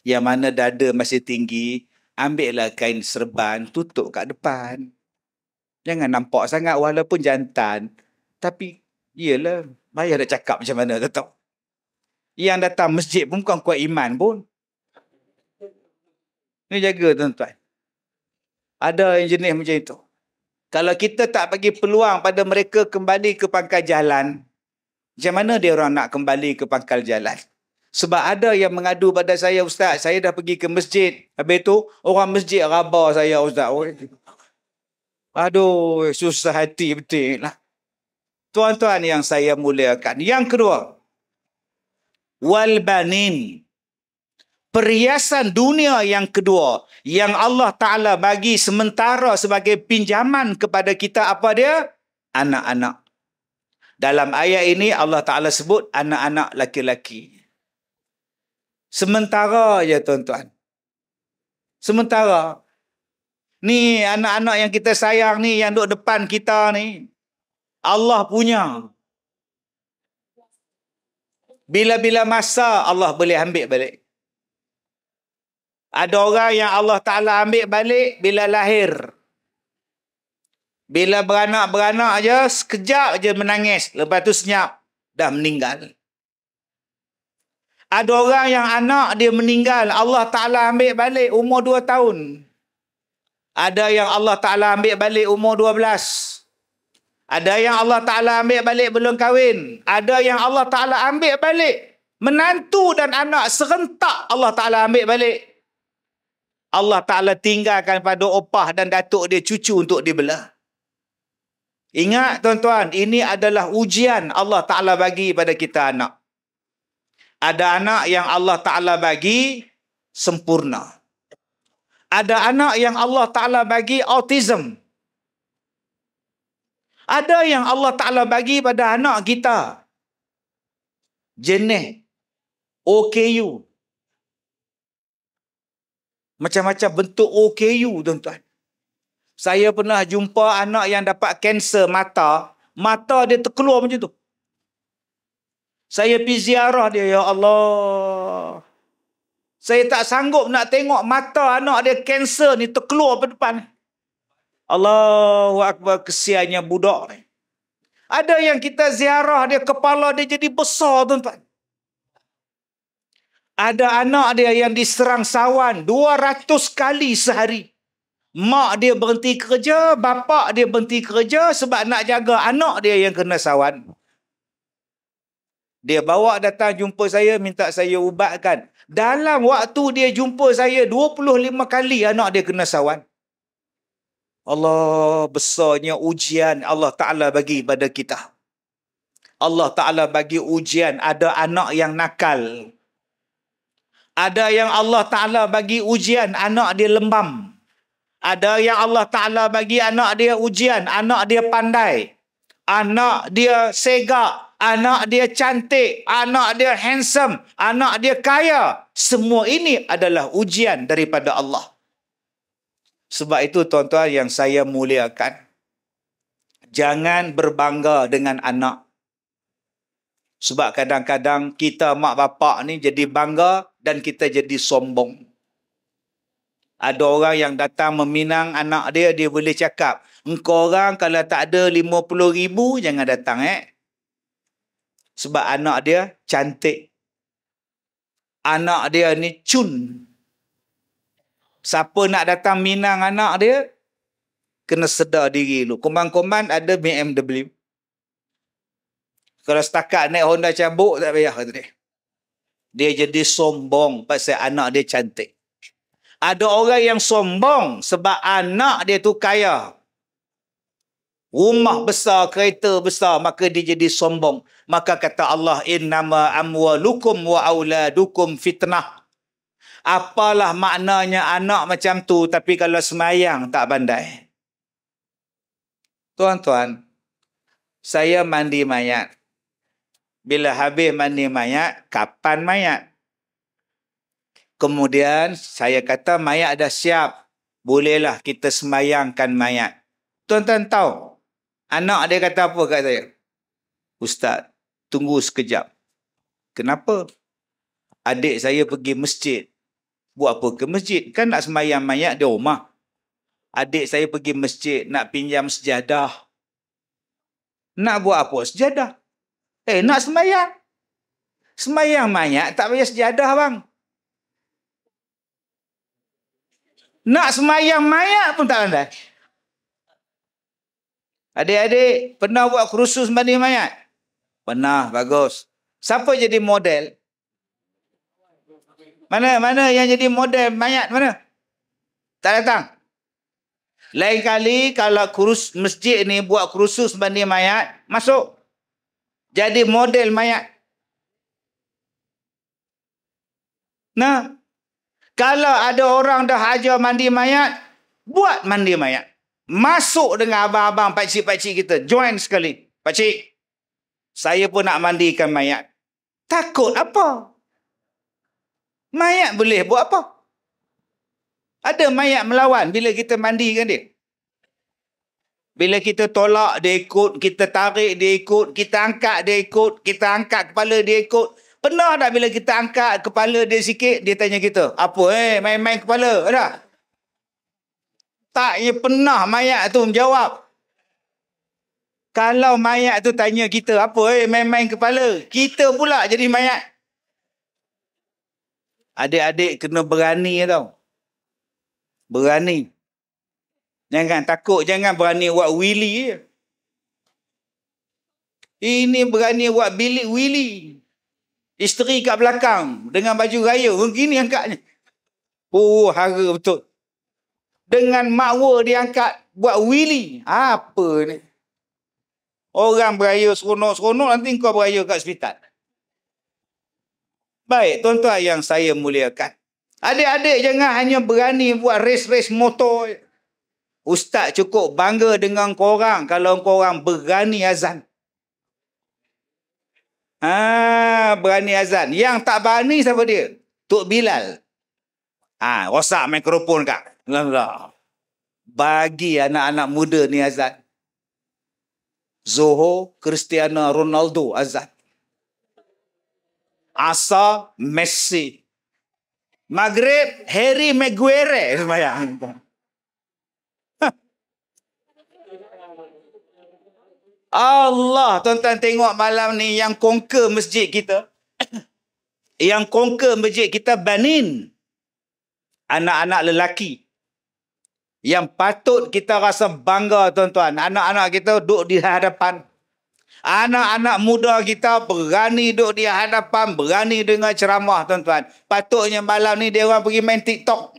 yang mana dada masih tinggi, ambillah kain serban, tutup kat depan. Jangan nampak sangat walaupun jantan. Tapi, iyalah, bayar nak cakap macam mana, tahu. Yang datang masjid pun bukan kuat iman pun. Ini jaga, tuan-tuan. Ada yang jenis macam itu. Kalau kita tak bagi peluang pada mereka kembali ke pangkal jalan, macam mana dia orang nak kembali ke pangkal jalan? Sebab ada yang mengadu pada saya, Ustaz, saya dah pergi ke masjid. Habis tu, orang masjid raba saya, Ustaz. Aduh, susah hati betul lah. Tuan-tuan yang saya muliakan. Yang kedua, wal banin. Perhiasan dunia yang kedua yang Allah Ta'ala bagi sementara sebagai pinjaman kepada kita, apa dia? Anak-anak. Dalam ayat ini Allah Ta'ala sebut anak-anak laki-laki. Sementara je tuan-tuan. Sementara. Ni anak-anak yang kita sayang ni, yang duduk depan kita ni, Allah punya. Bila-bila masa Allah boleh ambil balik. Ada orang yang Allah Ta'ala ambil balik bila lahir. Bila beranak-beranak je, sekejap je menangis. Lepas tu senyap, dah meninggal. Ada orang yang anak dia meninggal, Allah Ta'ala ambil balik umur 2 tahun. Ada yang Allah Ta'ala ambil balik umur 12. Ada yang Allah Ta'ala ambil balik belum kahwin. Ada yang Allah Ta'ala ambil balik menantu dan anak serentak Allah Ta'ala ambil balik. Allah Ta'ala tinggalkan pada opah dan datuk dia cucu untuk dibelah. Ingat tuan-tuan, ini adalah ujian Allah Ta'ala bagi pada kita anak. Ada anak yang Allah Ta'ala bagi sempurna. Ada anak yang Allah Ta'ala bagi autism. Ada yang Allah Ta'ala bagi pada anak kita jenis OKU. Macam-macam bentuk OKU, tuan-tuan. Saya pernah jumpa anak yang dapat kanser mata. Mata dia terkeluar macam tu. Saya pergi ziarah dia, ya Allah. Saya tak sanggup nak tengok mata anak dia kanser ni terkeluar pada depan. Allahu Akbar, kesiannya budak ni. Ada yang kita ziarah dia, kepala dia jadi besar, tuan-tuan. Ada anak dia yang diserang sawan 200 kali sehari. Mak dia berhenti kerja, bapak dia berhenti kerja sebab nak jaga anak dia yang kena sawan. Dia bawa datang jumpa saya, minta saya ubatkan. Dalam waktu dia jumpa saya, 25 kali anak dia kena sawan. Allah, besarnya ujian Allah Ta'ala bagi pada kita. Allah Ta'ala bagi ujian, ada anak yang nakal. Ada yang Allah Ta'ala bagi ujian, anak dia lembam. Ada yang Allah Ta'ala bagi anak dia ujian, anak dia pandai. Anak dia segak, anak dia cantik, anak dia handsome, anak dia kaya. Semua ini adalah ujian daripada Allah. Sebab itu tuan-tuan yang saya muliakan, jangan berbangga dengan anak. Sebab kadang-kadang kita mak bapak ni jadi bangga dan kita jadi sombong. Ada orang yang datang meminang anak dia, dia boleh cakap, engkau orang kalau tak ada 50,000 jangan datang Sebab anak dia cantik. Anak dia ni cun. Siapa nak datang minang anak dia, kena sedar diri dulu. Koman-koman ada BMW. Kalau setakat naik Honda cabuk, tak payah kata dia. Dia jadi sombong pasal anak dia cantik. Ada orang yang sombong sebab anak dia tu kaya. Rumah besar, kereta besar, maka dia jadi sombong. Maka kata Allah, innama amwalukum wa auladukum fitnah. Apalah maknanya anak macam tu, tapi kalau semayang tak pandai. Tuan-tuan, saya mandi mayat. Bila habis mandi mayat, kapan mayat? Kemudian saya kata mayat dah siap. Bolehlah kita semayangkan mayat. Tuan-tuan tahu, anak dia kata apa kat saya? Ustaz, tunggu sekejap. Kenapa? Adik saya pergi masjid. Buat apa ke masjid? Kan nak semayang mayat di rumah. Adik saya pergi masjid nak pinjam sejadah. Nak buat apa sejadah? Nak semayang. Semayang mayat tak payah sejadah bang. Nak semayang mayat pun tak pandai. Adik-adik pernah buat kursus mandi mayat? Pernah, bagus. Siapa jadi model? Mana yang jadi model mayat mana? Tak datang. Lain kali kalau masjid ni buat kursus mandi mayat, masuk. Jadi model mayat. Nah, kalau ada orang dah ajar mandi mayat, buat mandi mayat. Masuk dengan abang-abang, pakcik-pakcik kita. Join sekali. Pakcik, saya pun nak mandikan mayat. Takut apa? Mayat boleh buat apa? Ada mayat melawan bila kita mandikan dia. Bila kita tolak, dia ikut. Kita tarik, dia ikut. Kita angkat, dia ikut. Kita angkat kepala, dia ikut. Pernah tak bila kita angkat kepala dia sikit, dia tanya kita, apa main-main kepala? Ada? Tak, ya pernah mayat tu menjawab. Kalau mayat tu tanya kita, apa main-main kepala? Kita pula jadi mayat. Adik-adik kena berani tau. Berani. Jangan takut, jangan berani buat willy je. Ini berani buat bilik willy. Isteri kat belakang dengan baju raya, begini angkatnya. Hara betul. Dengan makwa dia angkat buat willy. Apa ni? Orang beraya seronok-seronok, nanti kau beraya kat hospital. Baik, tuan-tuan yang saya muliakan. Adik-adik jangan hanya berani buat race-race motor. Ustaz cukup bangga dengan korang kalau korang berani azan. Berani azan. Yang tak berani siapa dia? Tok Bilal. Rosak mikrofon kak. Bagi anak-anak muda ni azan. Zohor, Cristiano Ronaldo azan. Asar, Messi. Maghrib, Harry Maguire sembahyang. Allah, tuan-tuan tengok malam ni yang conquer masjid kita. Yang conquer masjid kita banin. Anak-anak lelaki. Yang patut kita rasa bangga, tuan-tuan. Anak-anak kita duduk di hadapan. Anak-anak muda kita berani duduk di hadapan, berani dengar ceramah, tuan-tuan. Patutnya malam ni dia orang pergi main TikTok.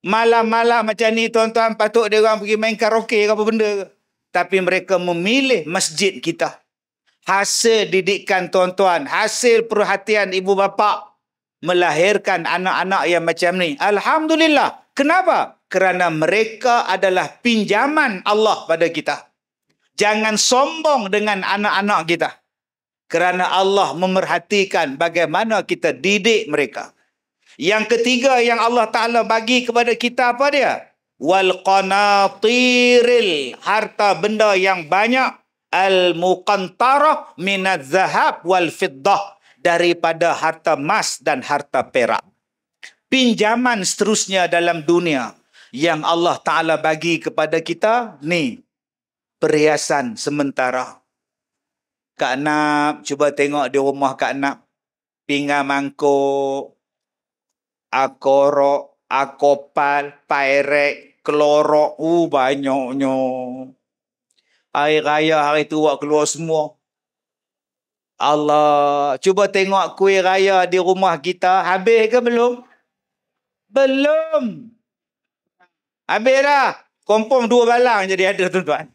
Malam-malam macam ni, tuan-tuan, patut dia orang pergi main karaoke ke apa benda ke. Tapi mereka memilih masjid kita. Hasil didikan tuan-tuan, hasil perhatian ibu bapa melahirkan anak-anak yang macam ni. Alhamdulillah. Kenapa? Kerana mereka adalah pinjaman Allah pada kita. Jangan sombong dengan anak-anak kita. Kerana Allah memerhatikan bagaimana kita didik mereka. Yang ketiga yang Allah Ta'ala bagi kepada kita apa dia? Wal qanatiril, harta benda yang banyak, al muqantarah minaz zahab wal fiddah, daripada harta emas dan harta perak. Pinjaman seterusnya dalam dunia yang Allah Ta'ala bagi kepada kita ni perhiasan sementara. Kak Nap, cuba tengok di rumah Kak Nap, pinggan mangkuk, akorok, akopal, pairek, kelorok, banyaknya. Hari raya hari tu awak keluar semua. Allah, cuba tengok kuih raya di rumah kita. Habis ke belum? Belum. Habis dah. Kompom 2 balang jadi ada, tuan-tuan.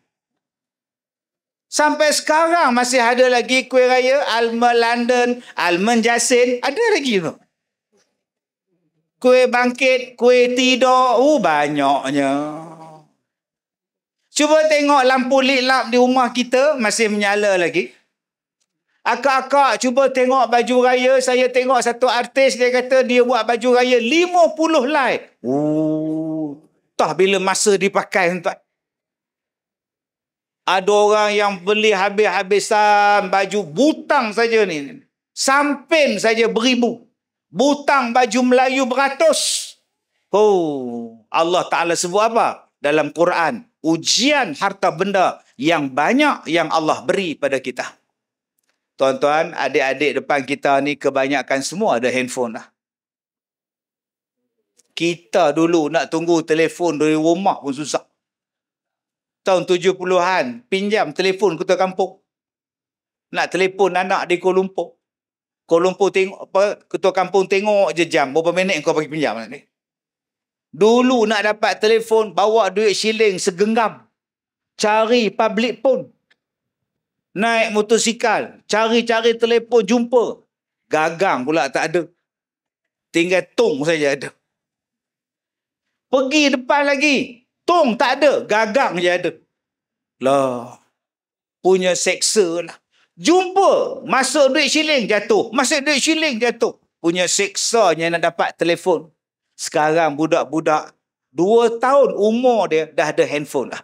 Sampai sekarang masih ada lagi kuih raya almond London, almond Jasin. Ada lagi tu. Kuih bangkit, kuih tidur. Banyaknya. Cuba tengok lampu lit-lap di rumah kita masih menyala lagi. Akak-akak cuba tengok baju raya. Saya tengok satu artis, dia kata dia buat baju raya 50 light. Tah bila masa dipakai, tuan. Ada orang yang beli habis-habisan baju butang saja ni. Sampin saja beribu. Butang baju Melayu beratus. Allah Ta'ala sebut apa? Dalam Quran. Ujian harta benda yang banyak yang Allah beri pada kita. Tuan-tuan, adik-adik depan kita ni kebanyakan semua ada handphone dah. Kita dulu nak tunggu telefon dari rumah pun susah. Tahun 70-an, pinjam telefon ketua kampung. Nak telefon anak di Kuala Lumpur. Kuala Lumpur tengok apa, ketua kampung tengok je jam, berapa minit kau bagi pinjam ni. Dulu nak dapat telefon, bawa duit shilling segenggam. Cari public phone. Naik motosikal, cari-cari telefon, jumpa. Gagang pula tak ada. Tinggal tong saja ada. Pergi depan lagi, tong tak ada, gagang je ada. Lah, punya seksa lah. Jumpa, masuk duit shilling jatuh. Masuk duit shilling jatuh. Punya seksanya nak dapat telefon. Sekarang budak-budak 2 tahun umur dia dah ada handphone lah.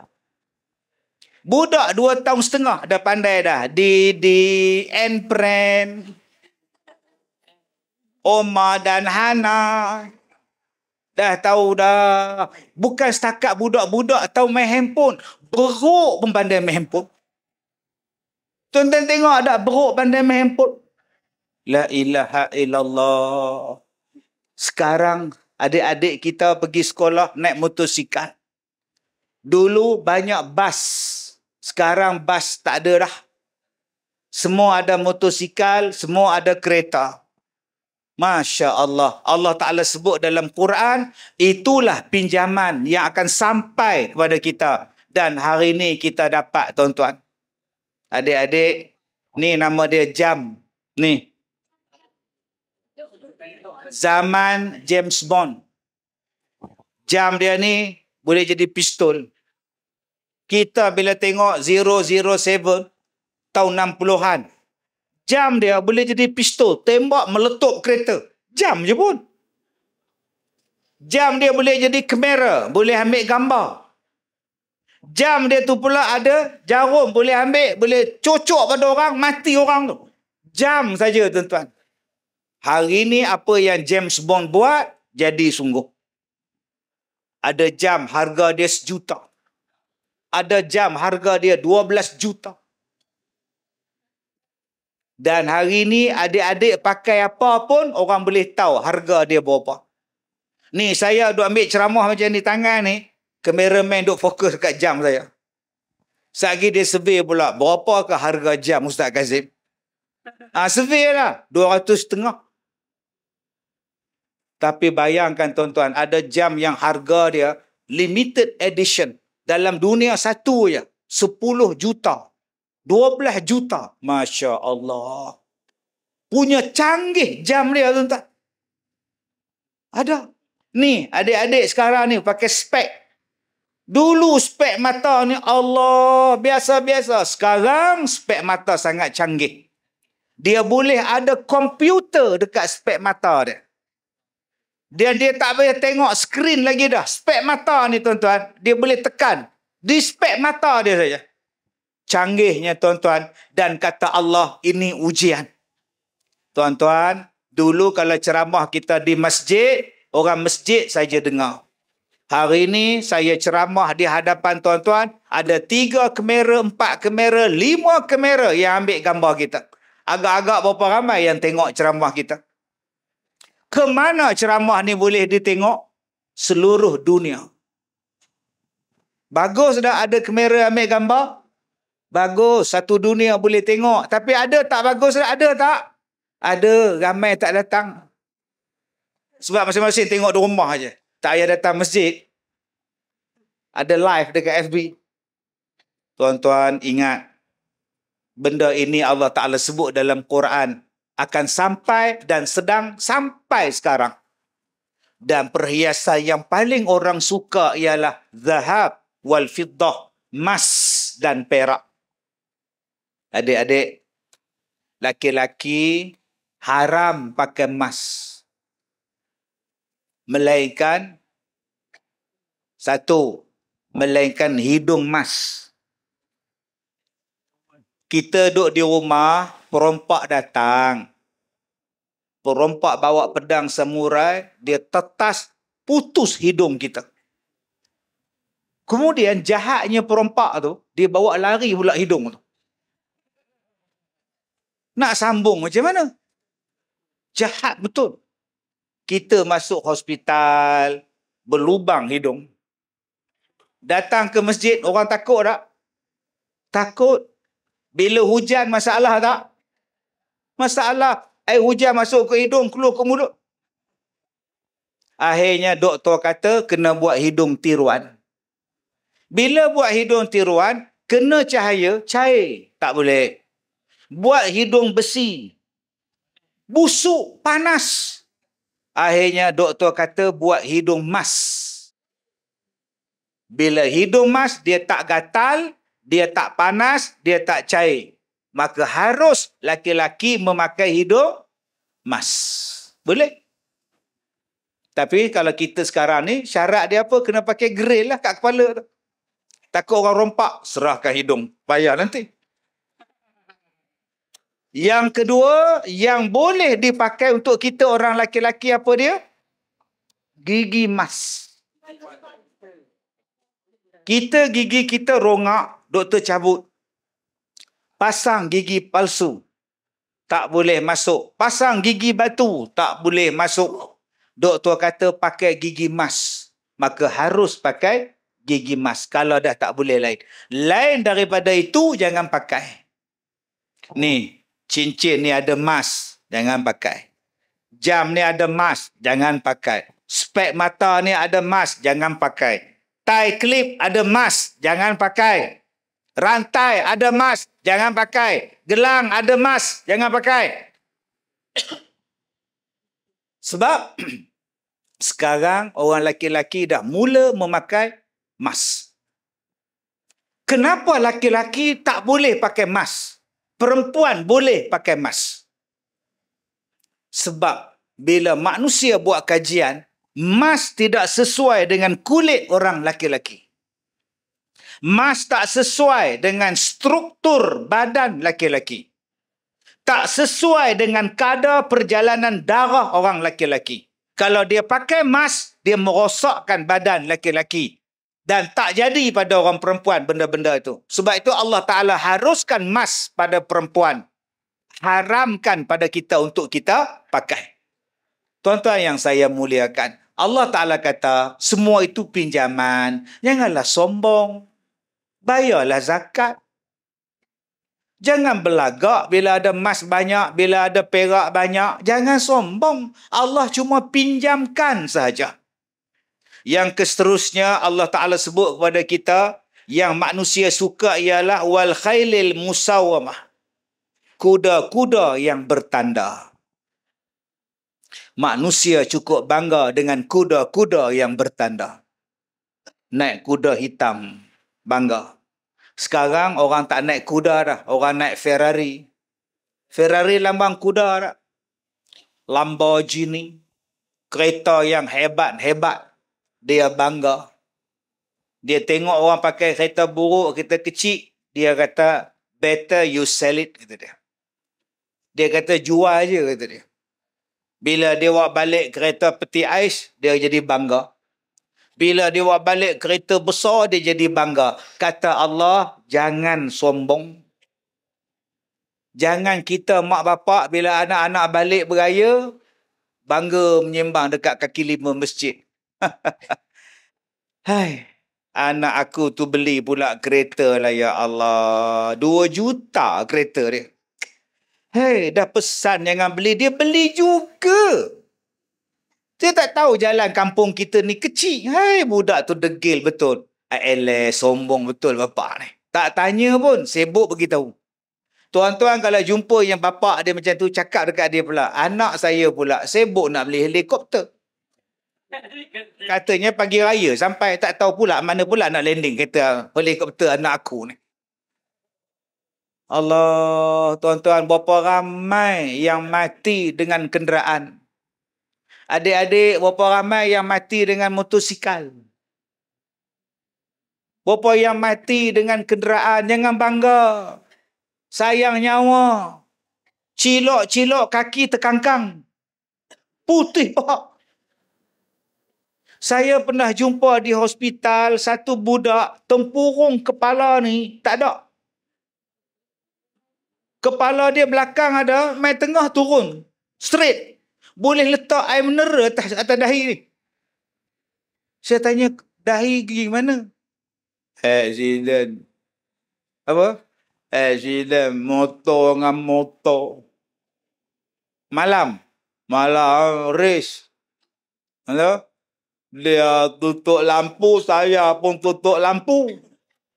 Budak 2 tahun setengah dah pandai dah. Didi, N-Pren, Oma dan Hana. Dah tahu dah. Bukan setakat budak-budak tahu main handphone. Beruk pun pandai main handphone. Tuan-tuan tengok ada beruk pandai main handphone. La ilaha illallah. Sekarang adik-adik kita pergi sekolah naik motosikal. Dulu banyak bas. Sekarang bas tak ada dah. Semua ada motosikal, semua ada kereta. Masya Allah. Allah Ta'ala sebut dalam Quran, itulah pinjaman yang akan sampai kepada kita. Dan hari ini kita dapat, tuan-tuan. Adik-adik, ni nama dia jam. Ni. Zaman James Bond. Jam dia ni boleh jadi pistol. Kita bila tengok 007 tahun 60-an. Jam dia boleh jadi pistol. Tembak meletup kereta. Jam je pun. Jam dia boleh jadi kamera. Boleh ambil gambar. Jam dia tu pula ada jarum. Boleh ambil. Boleh cocok pada orang. Mati orang tu. Jam saja, tuan-tuan. Hari ni apa yang James Bond buat, jadi sungguh. Ada jam harga dia 1 juta. Ada jam harga dia 12 juta. Dan hari ni adik-adik pakai apa pun, orang boleh tahu harga dia berapa. Ni saya duk ambil ceramah macam ni tangan ni, kameraman duk fokus kat jam saya. Sekali dia survey pula, berapakah harga jam Ustaz Kazim? Survey lah, 250. Tapi bayangkan tuan-tuan, ada jam yang harga dia limited edition. Dalam dunia satu je, 10 juta. 12 juta. Masya Allah. Punya canggih jam dia, tuan-tuan. Ada. Ni, adik-adik sekarang ni pakai spek. Dulu spek mata ni, Allah, biasa-biasa. Sekarang spek mata sangat canggih. Dia boleh ada komputer dekat spek mata dia. Dia tak payah tengok skrin lagi dah. Spek mata ni, tuan-tuan, dia boleh tekan. Di spek mata dia saja. Canggihnya, tuan-tuan. Dan kata Allah, ini ujian. Tuan-tuan, dulu kalau ceramah kita di masjid, orang masjid saja dengar. Hari ini saya ceramah di hadapan tuan-tuan, ada 3 kamera, 4 kamera, 5 kamera yang ambil gambar kita. Agak-agak berapa ramai yang tengok ceramah kita? Ke mana ceramah ni boleh ditengok? Seluruh dunia. Bagus dah ada kamera ambil gambar. Bagus, satu dunia boleh tengok. Tapi ada tak bagus? Ada tak? Ada, ramai tak datang. Sebab masing-masing tengok di rumah aje. Tak payah datang masjid. Ada live dekat FB. Tuan-tuan ingat, benda ini Allah Ta'ala sebut dalam Quran. Akan sampai dan sedang sampai sekarang. Dan perhiasan yang paling orang suka ialah zahab wal fiddah, emas dan perak. Adik-adik, laki-laki haram pakai emas. Melainkan satu, melainkan hidung emas. Kita duduk di rumah, perompak datang. Perompak bawa pedang samurai, dia tetas, putus hidung kita. Kemudian jahatnya perompak tu, dia bawa lari pula hidung tu. Nak sambung macam mana? Jahat betul. Kita masuk hospital, berlubang hidung. Datang ke masjid, orang takut tak? Takut. Bila hujan, masalah tak? Masalah. Air hujan masuk ke hidung, keluar ke mulut. Akhirnya doktor kata kena buat hidung tiruan. Bila buat hidung tiruan, kena cahaya, cair. Tak boleh. Buat hidung besi. Busuk, panas. Akhirnya doktor kata buat hidung emas. Bila hidung emas, dia tak gatal, dia tak panas, dia tak cair. Maka harus laki-laki memakai hidung emas. Boleh? Tapi kalau kita sekarang ni, syarat dia apa? Kena pakai grill lah kat kepala tu. Takut orang rompak, serahkan hidung. Payah nanti. Yang kedua, yang boleh dipakai untuk kita orang laki-laki apa dia? Gigi emas. Gigi kita rongak, doktor cabut. Pasang gigi palsu. Tak boleh masuk. Pasang gigi batu. Tak boleh masuk. Doktor kata pakai gigi emas. Maka harus pakai gigi emas. Kalau dah tak boleh lain. Lain daripada itu, jangan pakai. Ni, cincin ni ada emas. Jangan pakai. Jam ni ada emas. Jangan pakai. Spek mata ni ada emas. Jangan pakai. Tai klip ada emas. Jangan pakai. Rantai ada emas. Jangan pakai. Gelang ada emas. Jangan pakai. Sebab sekarang orang laki-laki dah mula memakai emas. Kenapa laki-laki tak boleh pakai emas? Perempuan boleh pakai emas. Sebab bila manusia buat kajian, emas tidak sesuai dengan kulit orang laki-laki. Emas tak sesuai dengan struktur badan laki-laki. Tak sesuai dengan kadar perjalanan darah orang laki-laki. Kalau dia pakai emas, dia merosakkan badan laki-laki. Dan tak jadi pada orang perempuan benda-benda itu. Sebab itu Allah Ta'ala haruskan emas pada perempuan. Haramkan pada kita untuk kita pakai. Tuan-tuan yang saya muliakan, Allah Ta'ala kata, semua itu pinjaman. Janganlah sombong. Bayarlah zakat. Jangan belagak bila ada emas banyak, bila ada perak banyak. Jangan sombong. Allah cuma pinjamkan sahaja. Yang seterusnya Allah Ta'ala sebut kepada kita, yang manusia suka ialah wal khailil musawwamah. Kuda-kuda yang bertanda. Manusia cukup bangga dengan kuda-kuda yang bertanda. Naik kuda hitam, bangga. Sekarang orang tak naik kuda dah. Orang naik Ferrari. Ferrari lambang kuda dah. Lamborghini. Kereta yang hebat-hebat. Dia bangga. Dia tengok orang pakai kereta buruk, kereta kecil. Dia kata, better you sell it, kata dia. Dia kata, jual je, kata dia. Bila dia bawa balik kereta peti ais, dia jadi bangga. Bila dia bawa balik kereta besar, dia jadi bangga. Kata Allah, jangan sombong. Jangan kita mak bapak bila anak-anak balik beraya, bangga menyembang dekat kaki lima masjid. Hai. Anak aku tu beli pula kereta lah, ya Allah. 2 juta kereta dia. Hei, dah pesan jangan beli, dia beli juga. Dia tak tahu jalan kampung kita ni kecil. Hei, budak tu degil betul. Sombong betul bapak ni. Tak tanya pun, sibuk beritahu. Tuan-tuan kalau jumpa yang bapak dia macam tu, cakap dekat dia pula, anak saya pula sibuk nak beli helikopter. Katanya pagi raya sampai, tak tahu pula mana pula nak landing kereta helikopter anak aku ni. Allah, tuan-tuan, berapa ramai yang mati dengan kenderaan. Adik-adik, berapa ramai yang mati dengan motosikal. Berapa yang mati dengan kenderaan. Jangan bangga. Sayang nyawa. Cilok-cilok kaki terkangkang. Putih pak. Saya pernah jumpa di hospital satu budak tempurung kepala ni tak ada. Kepala dia belakang ada, main tengah turun. Straight. Boleh letak air mineral atas dahi ni. Saya tanya, dahi pergi mana? Accident. Apa? Accident. Motor dengan motor. Malam. Race. Hello? Dia tutup lampu, saya pun tutup lampu.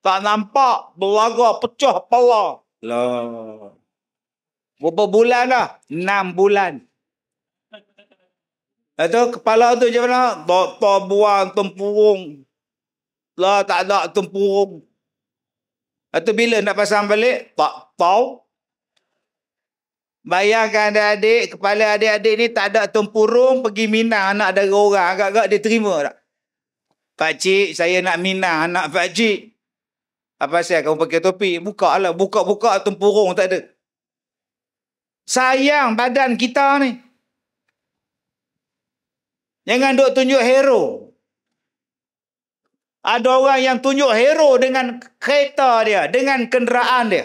Tak nampak, berlaga pecah kepala. Lah. Berapa bulan dah? 6 bulan. Itu kepala tu macam mana? Doktor buang tempurung. Lah tak ada tempurung. Itu bila nak pasang balik? Tak tahu. Bayangkan adik-adik, kepala adik-adik ni tak ada tempurung, pergi minang anak dari orang. Agak-agak dia terima tak? Pakcik, saya nak minang anak pakcik. Apa pasal kamu pakai topi? Buka lah. Buka-buka tempurung tak ada. Sayang badan kita ni. Jangan duk tunjuk hero. Ada orang yang tunjuk hero dengan kereta dia, dengan kenderaan dia.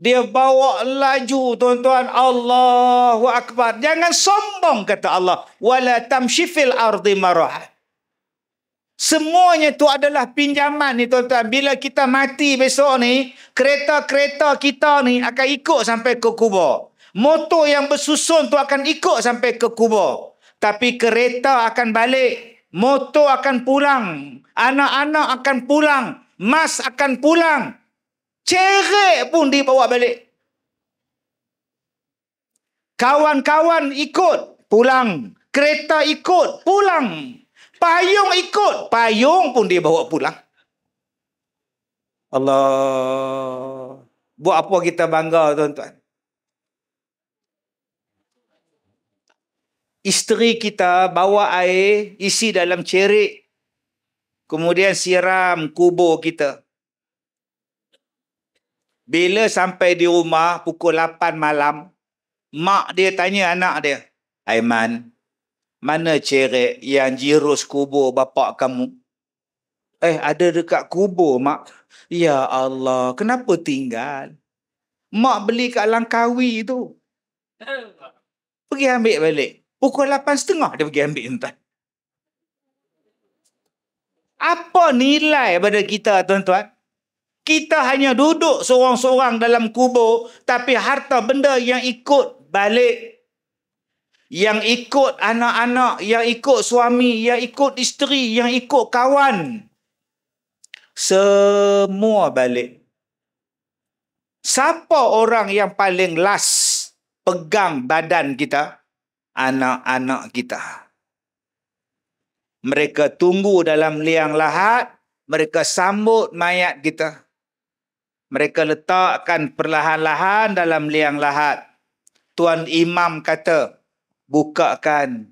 Dia bawa laju, tuan-tuan. Allahu Akbar. Jangan sombong, kata Allah. Wala tamshi fil ardi marah. Semuanya itu adalah pinjaman ni, tuan-tuan. Bila kita mati besok ni, kereta-kereta kita ni akan ikut sampai ke kubur. Motor yang bersusun tu akan ikut sampai ke kubur. Tapi kereta akan balik. Motor akan pulang. Anak-anak akan pulang. Mas akan pulang. Cerek pun dibawa balik. Kawan-kawan ikut, pulang. Kereta ikut, pulang. Payung ikut, payung pun dibawa pulang. Allah. Buat apa kita bangga, tuan-tuan? Isteri kita bawa air, isi dalam cerik. Kemudian siram kubur kita. Bila sampai di rumah pukul 8 malam, mak dia tanya anak dia, Aiman, mana cerik yang jirus kubur bapak kamu? Ada dekat kubur, mak. Ya Allah, kenapa tinggal? Mak beli kat Langkawi tu. Pergi ambil balik. Pukul 8.30 dia pergi ambil, tuan. Apa nilai pada kita, tuan-tuan? Kita hanya duduk seorang-seorang dalam kubur, tapi harta benda yang ikut balik. Yang ikut anak-anak, yang ikut suami, yang ikut isteri, yang ikut kawan. Semua balik. Siapa orang yang paling last pegang badan kita? Anak-anak kita. Mereka tunggu dalam liang lahat, mereka sambut mayat kita. Mereka letakkan perlahan-lahan dalam liang lahat. Tuan Imam kata, bukakan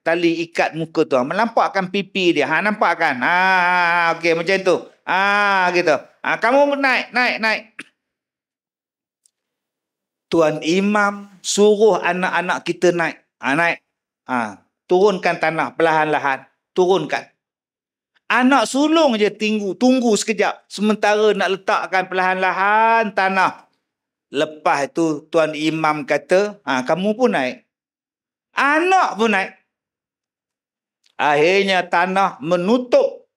tali ikat muka tuan. Melampakkan pipi dia. Nampak kan? Okey, macam tu. Gitu. Kamu naik. Tuan Imam suruh anak-anak kita naik. Naik. Turunkan tanah perlahan-lahan. Turunkan. Anak sulung je tunggu sekejap. Sementara nak letakkan perlahan-lahan tanah. Lepas tu Tuan Imam kata, kamu pun naik. Anak pun naik. Akhirnya tanah menutup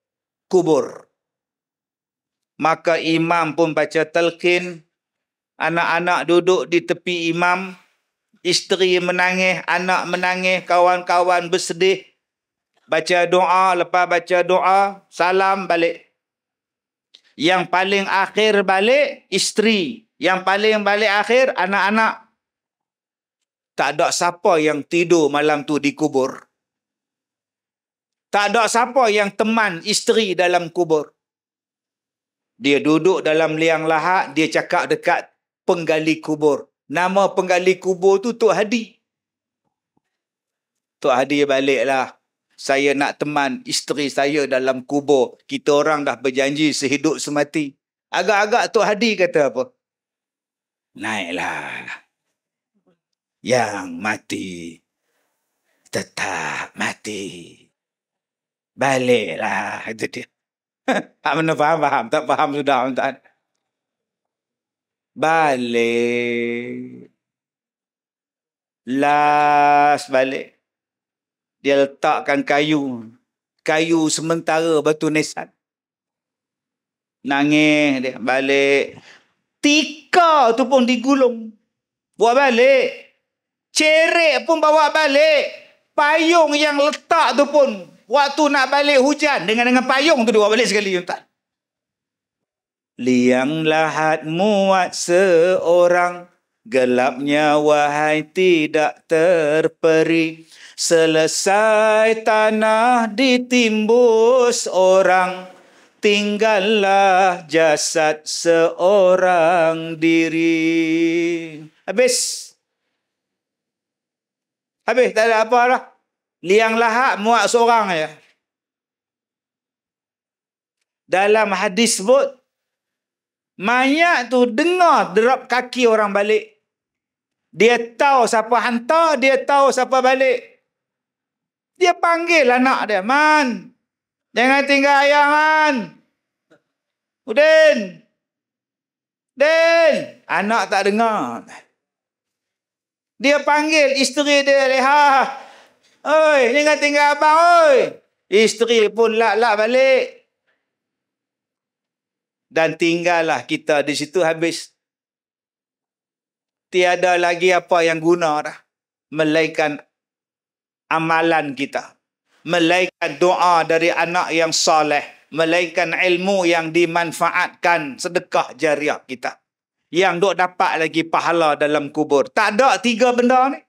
kubur. Maka imam pun baca talqin, anak-anak duduk di tepi imam, isteri menangis, anak menangis, kawan-kawan bersedih. Baca doa, lepas baca doa, salam balik. Yang paling akhir balik, isteri. Yang paling balik akhir, anak-anak. Tak ada siapa yang tidur malam tu di kubur. Tak ada siapa yang teman isteri dalam kubur. Dia duduk dalam liang lahat, dia cakap dekat penggali kubur. Nama penggali kubur tu Tok Hadi. Tok Hadi baliklah. Saya nak teman isteri saya dalam kubur. Kita orang dah berjanji sehidup semati. Agak-agak Tok Hadi kata apa? Naiklah. Yang mati tetap mati. Baliklah. Itu dia. Mana faham? Tak faham sudah. Tak. Balik. Last balik. Dia letakkan kayu. Kayu sementara batu nisan. Nangis dia. Balik. Tika tu pun digulung. Buat balik. Cerik pun bawa balik. Payung yang letak tu pun. Waktu nak balik hujan. Dengan payung tu dia bawa balik sekali. Tak. Liang lahat muat seorang. Gelapnya wahai tidak terperi. Selesai tanah ditimbus orang, tinggallah jasad seorang diri. Habis. Habis, tak ada apa dah. Liang lahat muat seorang aja. Dalam hadis sebut, mayat tu dengar derap kaki orang balik. Dia tahu siapa hantar, dia tahu siapa balik. Dia panggil anak dia, Man, jangan tinggal ayah, Man. Udin. Din. Anak tak dengar. Dia panggil isteri dia, Leha. Oi, jangan tinggal abang, oi. Isteri pun lak-lak balik. Dan tinggallah kita di situ habis. Tiada lagi apa yang guna dah. Melainkan amalan kita. Melainkan doa dari anak yang soleh. Melainkan ilmu yang dimanfaatkan, sedekah jariah kita. Yang duk dapat lagi pahala dalam kubur. Tak ada 3 benda ni.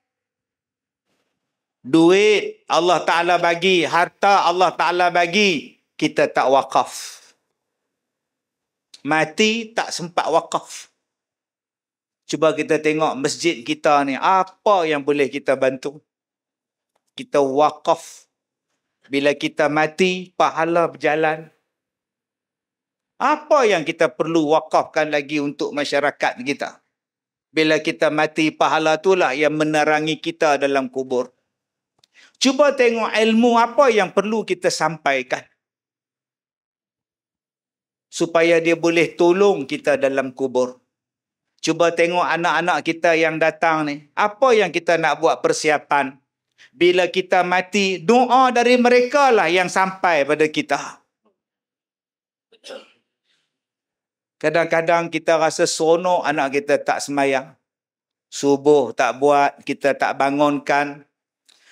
Duit Allah Ta'ala bagi. Harta Allah Ta'ala bagi. Kita tak wakaf. Mati tak sempat wakaf. Cuba kita tengok masjid kita ni. Apa yang boleh kita bantu? Kita wakaf. Bila kita mati, pahala berjalan. Apa yang kita perlu wakafkan lagi untuk masyarakat kita? Bila kita mati, pahala itulah yang menerangi kita dalam kubur. Cuba tengok ilmu apa yang perlu kita sampaikan. Supaya dia boleh tolong kita dalam kubur. Cuba tengok anak-anak kita yang datang ni. Apa yang kita nak buat persiapan? Bila kita mati, doa dari mereka lah yang sampai pada kita. Kadang-kadang kita rasa seronok anak kita tak semayang. Subuh tak buat, kita tak bangunkan.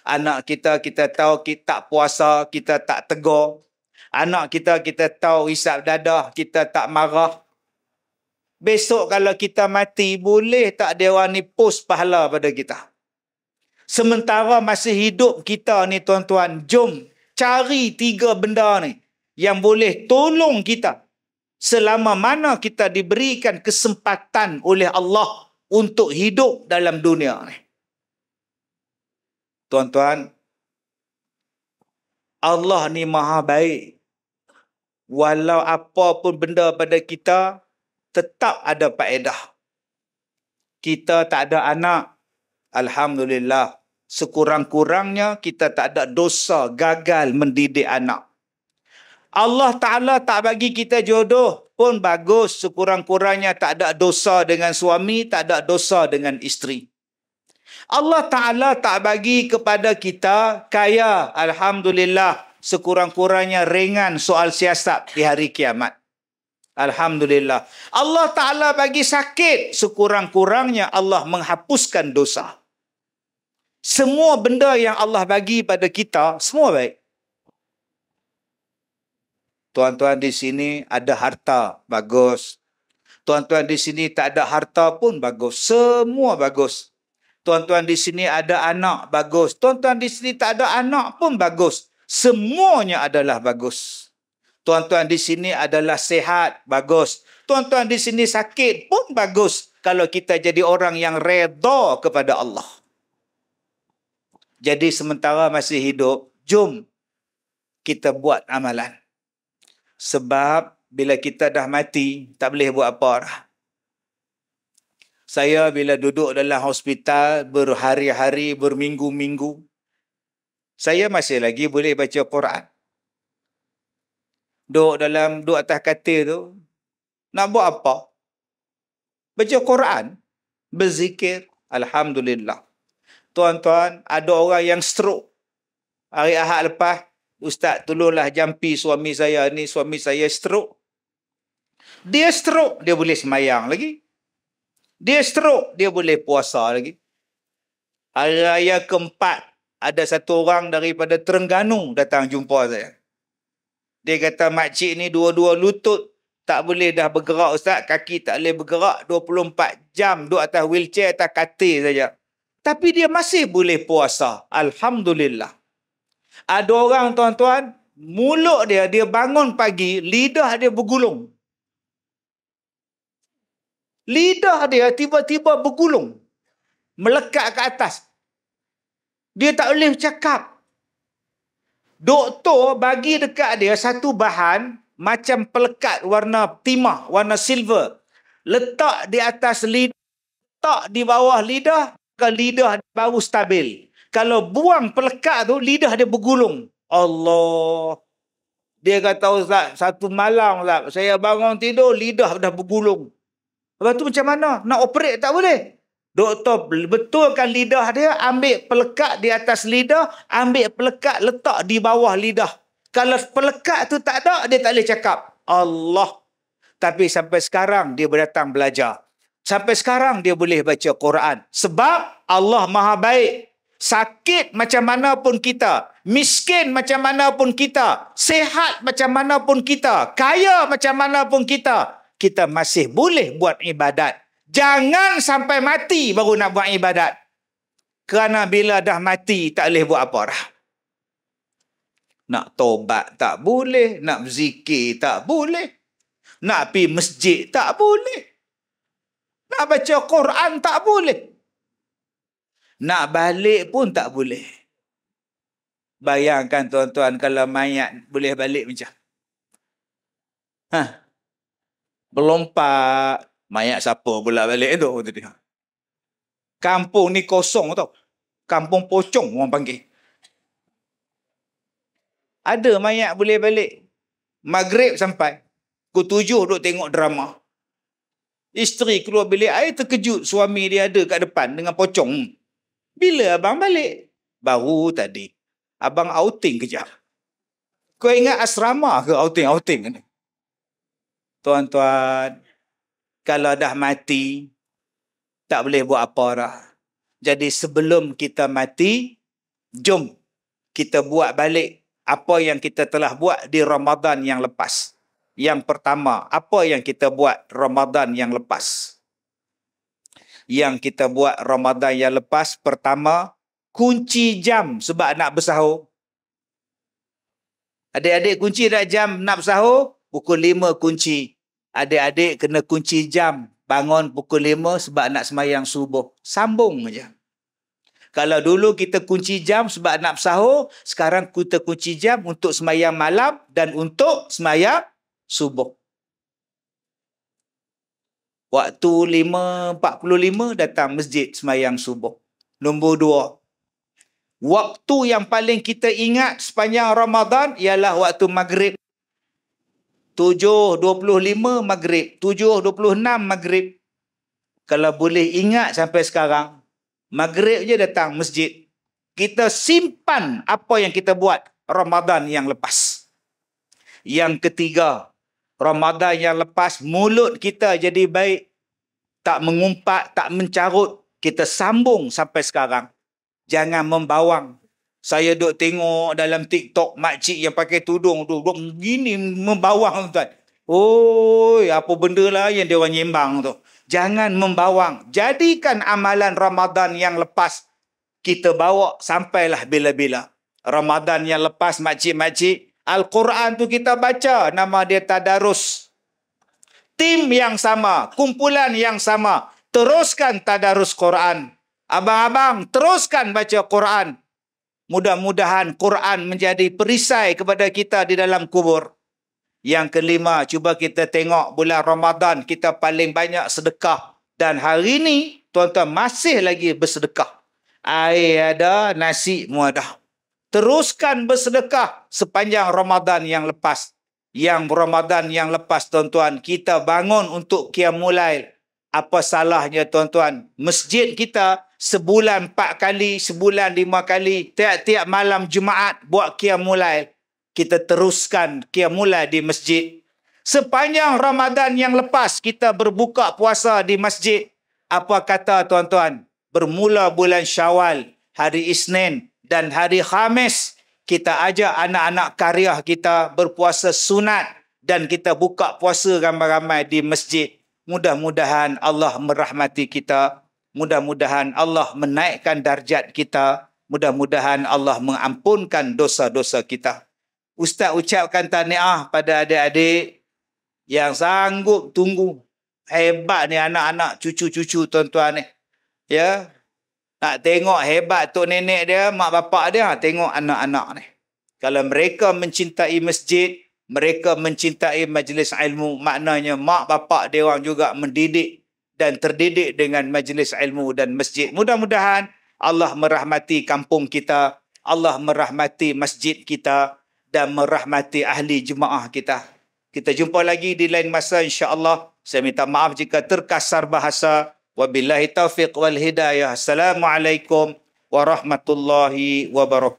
Anak kita tahu kita tak puasa, kita tak tegur. Anak kita tahu hisap dadah, kita tak marah. Besok kalau kita mati, boleh tak dewan ni post pahala pada kita? Sementara masih hidup kita ni tuan-tuan, jom cari 3 benda ni yang boleh tolong kita. Selama mana kita diberikan kesempatan oleh Allah untuk hidup dalam dunia ni. Tuan-tuan, Allah ni maha baik. Walau apa pun benda pada kita, tetap ada faedah. Kita tak ada anak. Alhamdulillah. Sekurang-kurangnya kita tak ada dosa gagal mendidik anak. Allah Ta'ala tak bagi kita jodoh pun bagus. Sekurang-kurangnya tak ada dosa dengan suami, tak ada dosa dengan isteri. Allah Ta'ala tak bagi kepada kita kaya, alhamdulillah, sekurang-kurangnya ringan soal siasat di hari kiamat. Alhamdulillah. Allah Ta'ala bagi sakit, sekurang-kurangnya Allah menghapuskan dosa. Semua benda yang Allah bagi pada kita, semua baik. Tuan-tuan di sini ada harta, bagus. Tuan-tuan di sini tak ada harta pun bagus. Semua bagus. Tuan-tuan di sini ada anak, bagus. Tuan-tuan di sini tak ada anak pun bagus. Semuanya adalah bagus. Tuan-tuan di sini adalah sihat, bagus. Tuan-tuan di sini sakit pun bagus. Kalau kita jadi orang yang redha kepada Allah. Jadi sementara masih hidup, jom kita buat amalan. Sebab bila kita dah mati, tak boleh buat apa dah. Saya bila duduk dalam hospital berhari-hari, berminggu-minggu, saya masih lagi boleh baca Quran. Duduk atas katil tu, nak buat apa? Baca Quran, berzikir, alhamdulillah. Tuan-tuan, ada orang yang stroke. Hari Ahad lepas, Ustaz tolonglah jampi suami saya ni, suami saya stroke. Dia stroke, dia boleh semayang lagi. Dia stroke, dia boleh puasa lagi. Hari raya keempat, ada satu orang daripada Terengganu datang jumpa saya. Dia kata, makcik ni dua-dua lutut tak boleh dah bergerak Ustaz. Kaki tak boleh bergerak 24 jam. Duduk atas wheelchair, atas katil saja. Tapi dia masih boleh puasa. Alhamdulillah. Ada orang tuan-tuan, mulut dia bangun pagi, lidah dia bergulung. Lidah dia tiba-tiba bergulung. Melekat ke atas. Dia tak boleh cakap. Doktor bagi dekat dia satu bahan macam pelekat warna timah, warna silver. Letak di atas lidah, letak di bawah lidah, ke lidah baru stabil. Kalau buang pelekat tu, lidah dia bergulung. Allah. Dia kata, Ustaz, satu malam Ustaz, saya bangun tidur, lidah dah bergulung. Lepas tu macam mana? Nak operate tak boleh. Doktor betulkan lidah dia, ambil pelekat di atas lidah, ambil pelekat letak di bawah lidah. Kalau pelekat tu tak ada, dia tak boleh cakap. Allah. Tapi sampai sekarang dia berdatang belajar. Sampai sekarang dia boleh baca Quran. Sebab Allah Maha Baik. Sakit macam mana pun kita, miskin macam mana pun kita, sehat macam mana pun kita, kaya macam mana pun kita masih boleh buat ibadat. Jangan sampai mati baru nak buat ibadat. Kerana bila dah mati, tak boleh buat apa dah. Nak tobat tak boleh, nak berzikir tak boleh, nak pergi masjid tak boleh, nak baca Quran tak boleh, nak balik pun tak boleh. Bayangkan tuan-tuan kalau mayat boleh balik macam. Berlompat. Mayat siapa pula balik tu? Kampung ni kosong tau. Kampung pocong orang panggil. Ada mayat boleh balik. Maghrib sampai. Pukul 7 duduk tengok drama. Isteri keluar bilik air terkejut. Suami dia ada kat depan dengan pocong. Bila abang balik? Baru tadi. Abang outing kejap. Kau ingat asrama ke outing-outing ni? Tuan-tuan, kalau dah mati, tak boleh buat apa dah. Jadi sebelum kita mati, jom kita buat balik apa yang kita telah buat di Ramadan yang lepas. Yang pertama, apa yang kita buat Ramadan yang lepas? Yang kita buat Ramadan yang lepas, pertama, kunci jam sebab nak bersahur. Adik-adik kunci dah jam nak bersahur, pukul 5 kunci. Adik-adik kena kunci jam. Bangun pukul 5 sebab nak semayang subuh. Sambung aja. Kalau dulu kita kunci jam sebab nak bersahur, sekarang kita kunci jam untuk semayang malam dan untuk semayang subuh. Waktu 5.45 datang masjid semayang subuh. Nombor 2. Waktu yang paling kita ingat sepanjang Ramadan ialah waktu maghrib. 7.25 maghrib, 7.26 maghrib. Kalau boleh ingat sampai sekarang, maghrib je datang masjid. Kita simpan apa yang kita buat Ramadan yang lepas. Yang ketiga, Ramadan yang lepas, mulut kita jadi baik. Tak mengumpat, tak mencarut. Kita sambung sampai sekarang. Jangan membawang. Saya duk tengok dalam TikTok makcik yang pakai tudung tu, duk gini membawang tuan. Oi, apa benda lah yang dia orang nyembang tu. Jangan membawang. Jadikan amalan Ramadan yang lepas kita bawa sampailah bila-bila. Ramadan yang lepas makcik-makcik, Al-Quran tu kita baca, nama dia tadarus. Tim yang sama, kumpulan yang sama, teruskan tadarus Quran. Abang-abang, teruskan baca Quran. Mudah-mudahan Quran menjadi perisai kepada kita di dalam kubur. Yang kelima, cuba kita tengok bulan Ramadan, kita paling banyak sedekah. Dan hari ini, tuan-tuan masih lagi bersedekah. Air ada, nasi muadah. Teruskan bersedekah sepanjang Ramadan yang lepas. Yang Ramadan yang lepas, tuan-tuan, kita bangun untuk Qiyamul Lail. Apa salahnya, tuan-tuan? Masjid kita sebulan 4 kali, sebulan 5 kali, tiap-tiap malam Jumaat buat Qiyamul Lail. Kita teruskan Qiyamul Lail di masjid. Sepanjang Ramadan yang lepas, kita berbuka puasa di masjid. Apa kata, tuan-tuan? Bermula bulan Syawal, hari Isnin dan hari Khamis, kita ajak anak-anak karya kita berpuasa sunat dan kita buka puasa ramai-ramai di masjid. Mudah-mudahan Allah merahmati kita. Mudah-mudahan Allah menaikkan darjat kita. Mudah-mudahan Allah mengampunkan dosa-dosa kita. Ustaz ucapkan tahniah pada adik-adik yang sanggup tunggu. Hebat ni anak-anak, cucu-cucu tuan-tuan ni. Ya, nak tengok hebat tok nenek dia, mak bapak dia, tengok anak-anak ni. Kalau mereka mencintai masjid, mereka mencintai majlis ilmu, maknanya mak bapak dia orang juga mendidik dan terdidik dengan majlis ilmu dan masjid. Mudah-mudahan Allah merahmati kampung kita, Allah merahmati masjid kita dan merahmati ahli jemaah kita. Kita jumpa lagi di lain masa insya-Allah. Saya minta maaf jika terkasar bahasa. Wabillahi taufiq wal hidayah. Assalamualaikum warahmatullahi wabarakatuh.